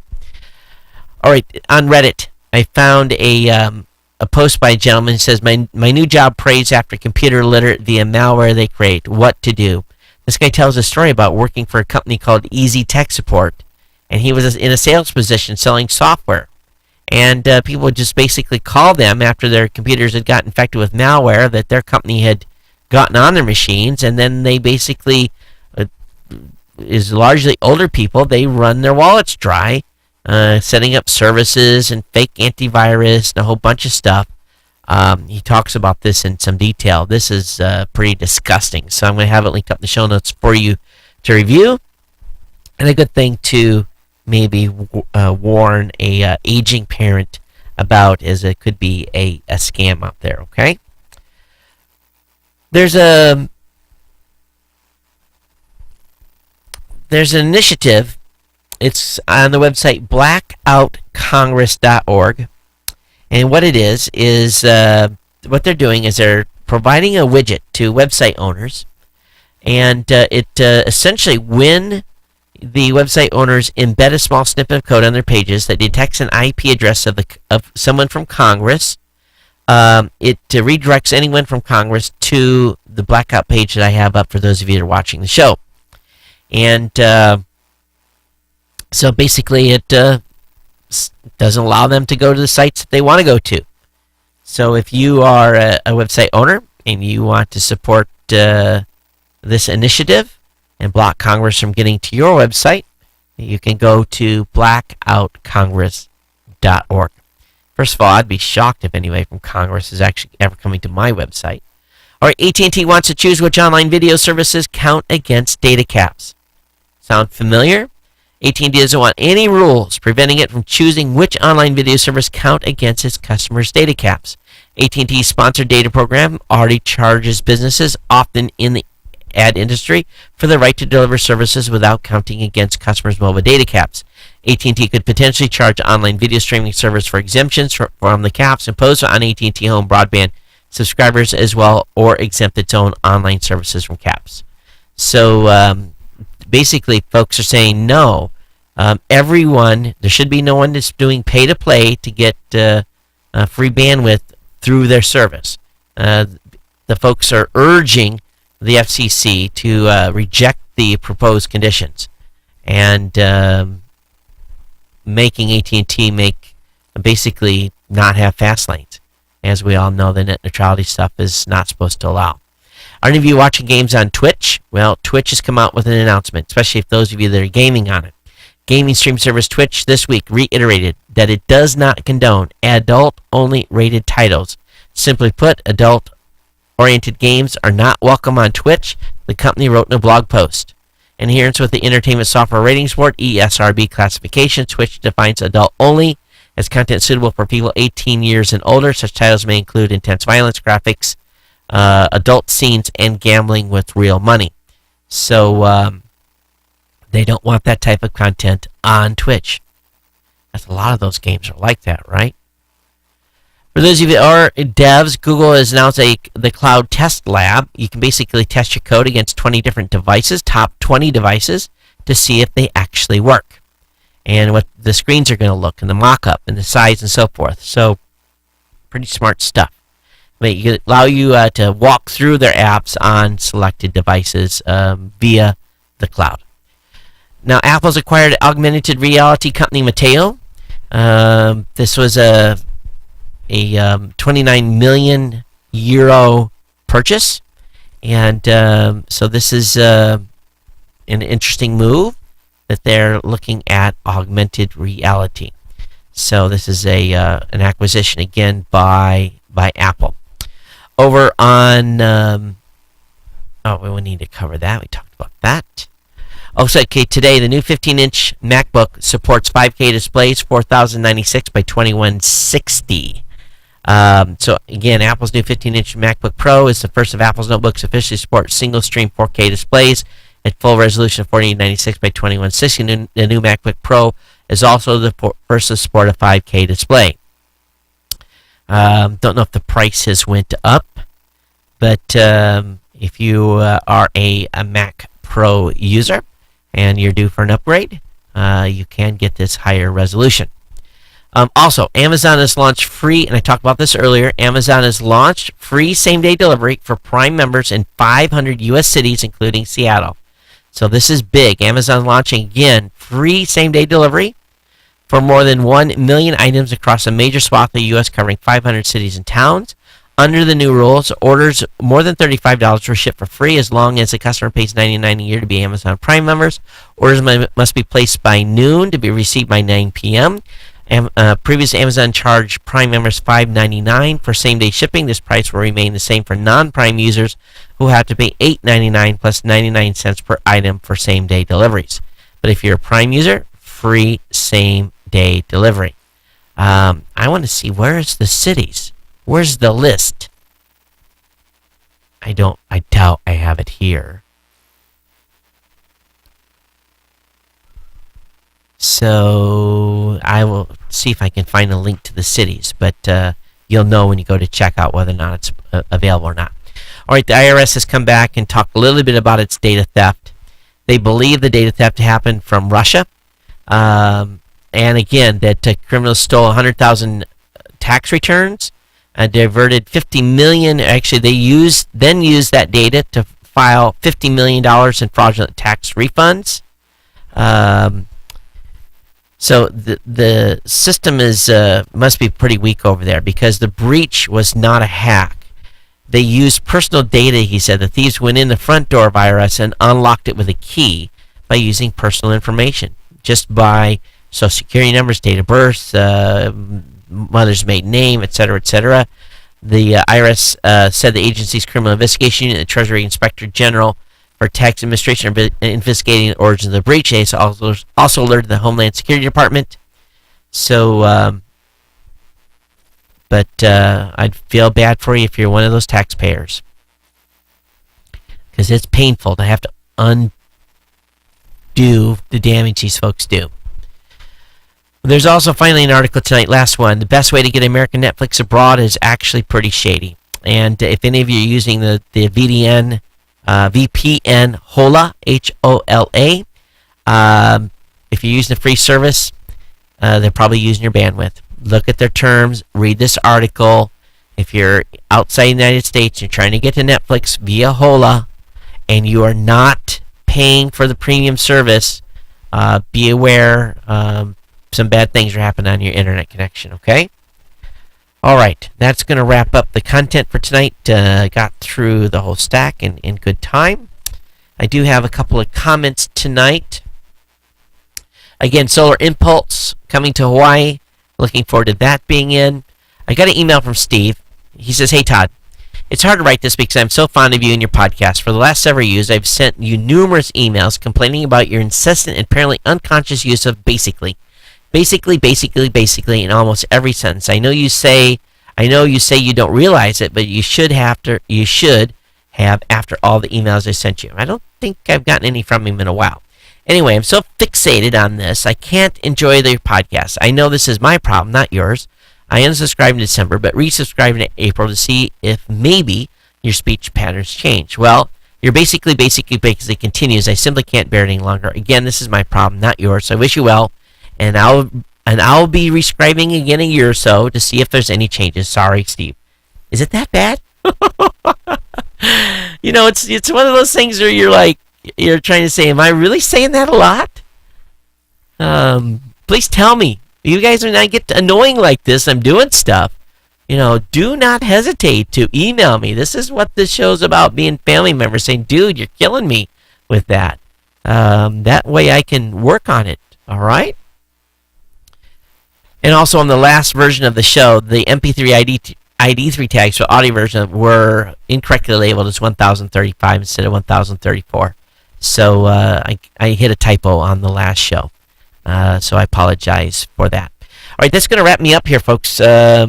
All right, on Reddit, I found a post by a gentleman who says, my new job preys after computer literate via malware they create. What to do? This guy tells a story about working for a company called Easy Tech Support, and he was in a sales position selling software. And people would just basically call them after their computers had got infected with malware that their company had gotten on their machines, and then they basically, is largely older people, they run their wallets dry, setting up services and fake antivirus and a whole bunch of stuff. He talks about this in some detail. This is pretty disgusting. So I'm going to have it linked up in the show notes for you to review. And a good thing to maybe warn a aging parent about, as it could be a scam out there, okay? There's an initiative. It's on the website blackoutcongress.org. And what it is what they're doing is they're providing a widget to website owners. And it essentially, when the website owners embed a small snippet of code on their pages that detects an IP address of someone from Congress, it redirects anyone from Congress to the blackout page that I have up for those of you that are watching the show. And so basically it doesn't allow them to go to the sites that they want to go to. So if you are a website owner and you want to support this initiative and block Congress from getting to your website, you can go to blackoutcongress.org. First of all, I'd be shocked if anybody from Congress is actually ever coming to my website. All right, AT&T wants to choose which online video services count against data caps. Sound familiar? AT&T doesn't want any rules preventing it from choosing which online video service count against its customers' data caps. AT&T's sponsored data program already charges businesses, often in the ad industry, for the right to deliver services without counting against customers' mobile data caps. AT&T could potentially charge online video streaming service for exemptions from the caps imposed on AT&T home broadband subscribers as well, or exempt its own online services from caps. So basically, folks are saying no. Everyone, there should be no one that's doing pay-to-play to get free bandwidth through their service. The folks are urging the FCC to reject the proposed conditions and making AT&T basically not have fast lanes. As we all know, the net neutrality stuff is not supposed to allow. Are any of you watching games on Twitch? Well, Twitch has come out with an announcement, especially if those of you that are gaming on it. Gaming stream service Twitch this week reiterated that it does not condone adult-only rated titles. Simply put, adult-oriented games are not welcome on Twitch, the company wrote in a blog post. In adherence with the Entertainment Software Ratings Board (ESRB) classification, Twitch defines adult-only as content suitable for people 18 years and older. Such titles may include intense violence, graphics, adult scenes, and gambling with real money. So they don't want that type of content on Twitch. That's a lot of those games are like that, right? For those of you that are devs, Google has announced the Cloud Test Lab. You can basically test your code against 20 different devices, top 20 devices, to see if they actually work, and what the screens are going to look, and the mock-up, and the size, and so forth. So, pretty smart stuff. They allow you to walk through their apps on selected devices via the cloud. Now, Apple's acquired augmented reality company Mateo. This was a 29 million euro purchase, and so this is an interesting move that they're looking at augmented reality. So this is an acquisition again by Apple. Over on we need to cover that. We talked about that. Oh, so okay. Today, the new 15-inch MacBook supports 5K displays, 4096 by 2160. So again, Apple's new 15-inch MacBook Pro is the first of Apple's notebooks to officially support single-stream 4K displays at full resolution of 4896 by 2160. The new MacBook Pro is also the first to support a 5K display. Don't know if the prices went up, but if you are a Mac Pro user and you're due for an upgrade, you can get this higher resolution. Also, Amazon has launched free, and I talked about this earlier, Amazon has launched free same-day delivery for Prime members in 500 U.S. cities, including Seattle. So this is big. Amazon launching, again, free same-day delivery for more than 1 million items across a major swath of the U.S., covering 500 cities and towns. Under the new rules, orders more than $35 were shipped for free as long as the customer pays $99 a year to be Amazon Prime members. Orders must be placed by noon to be received by 9 p.m. Previous Amazon charged Prime members $5.99 for same-day shipping. This price will remain the same for non-Prime users who have to pay $8.99 plus 99 cents per item for same-day deliveries. But if you're a Prime user, free same-day delivery. I want to see, where is the cities? Where's the list? I doubt I have it here. So I will see if I can find a link to the cities, but you'll know when you go to checkout whether or not it's available or not. All right, the IRS has come back and talked a little bit about its data theft. They believe the data theft happened from Russia, and again that criminals stole 100,000 tax returns, diverted $50 million. Actually, they used that data to file $50 million in fraudulent tax refunds. So the system must be pretty weak over there, because the breach was not a hack. They used personal data, he said. The thieves went in the front door of IRS and unlocked it with a key by using personal information, just by social security numbers, date of birth, mother's maiden name, etc., etc. The IRS said the agency's criminal investigation unit, the Treasury Inspector General for Tax Administration, are investigating the origins of the breach. They also alerted the Homeland Security Department. So, but I'd feel bad for you if you're one of those taxpayers, because it's painful to have to undo the damage these folks do. There's also finally an article tonight, last one. The best way to get American Netflix abroad is actually pretty shady. And if any of you are using the VPN HOLA, HOLA, if you're using the free service, they're probably using your bandwidth. Look at their terms, read this article. If you're outside the United States, you're trying to get to Netflix via HOLA, and you are not paying for the premium service, be aware some bad things are happening on your internet connection, okay? All right, that's going to wrap up the content for tonight. Got through the whole stack in good time. I do have a couple of comments tonight. Again, Solar Impulse coming to Hawaii. Looking forward to that being in. I got an email from Steve. He says, "Hey, Todd, it's hard to write this because I'm so fond of you and your podcast. For the last several years, I've sent you numerous emails complaining about your incessant and apparently unconscious use of basically in almost every sentence. I know you say you don't realize it, but you should have after all the emails I sent you. I don't think I've gotten any from him in a while. Anyway, I'm so fixated on this, I can't enjoy their podcast. I know this is my problem, not yours. I unsubscribed in December, but resubscribed in April to see if maybe your speech patterns change. Well, your basically continues. I simply can't bear it any longer. Again, this is my problem, not yours. So I wish you well, and I'll be rescribing again in a year or so to see if there's any changes. Sorry, Steve." Is it that bad? It's one of those things where you're trying to say, am I really saying that a lot? Please tell me. You guys, when I get annoying like this, I'm doing stuff. Do not hesitate to email me. This is what this show's about, being family members saying, dude, you're killing me with that. That way I can work on it. All right? And also on the last version of the show, the MP3 ID3 tags for audio version were incorrectly labeled as 1035 instead of 1034. So I hit a typo on the last show. So I apologize for that. All right, that's going to wrap me up here, folks. I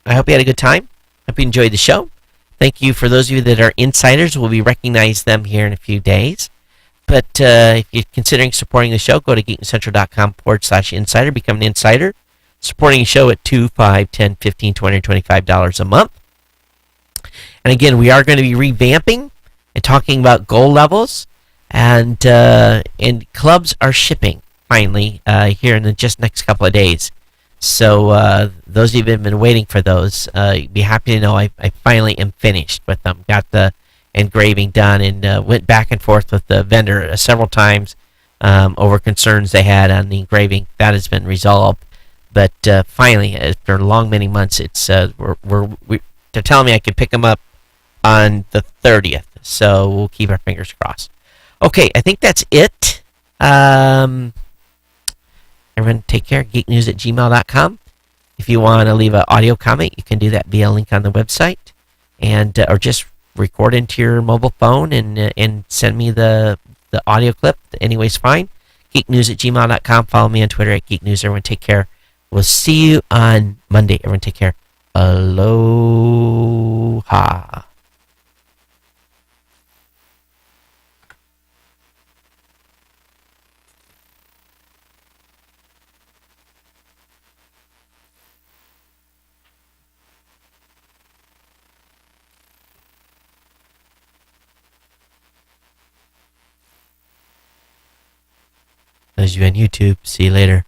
hope you had a good time. Hope you enjoyed the show. Thank you for those of you that are insiders. We'll recognize them here in a few days. But if you're considering supporting the show, go to geeknewscentral.com/insider. Become an insider. Supporting the show at $2, $5, $10, $15, $20, $25 a month. And again, we are going to be revamping and talking about goal levels. And clubs are shipping, finally, here in the just next couple of days. So those of you that have been waiting for those, you'd be happy to know I finally am finished with them. Got the engraving done and went back and forth with the vendor several times over concerns they had on the engraving. That has been resolved. But finally, after long many months, it's they're telling me I can pick them up on the 30th. So we'll keep our fingers crossed. Okay, I think that's it. Everyone take care. geeknews@gmail.com. If you want to leave an audio comment, you can do that via a link on the website, and or just record into your mobile phone and send me the audio clip. Anyway's fine. geeknews@gmail.com. Follow me on Twitter at geeknews. Everyone take care. We'll see you on Monday. Everyone take care. Aloha. Those of you on YouTube, see you later.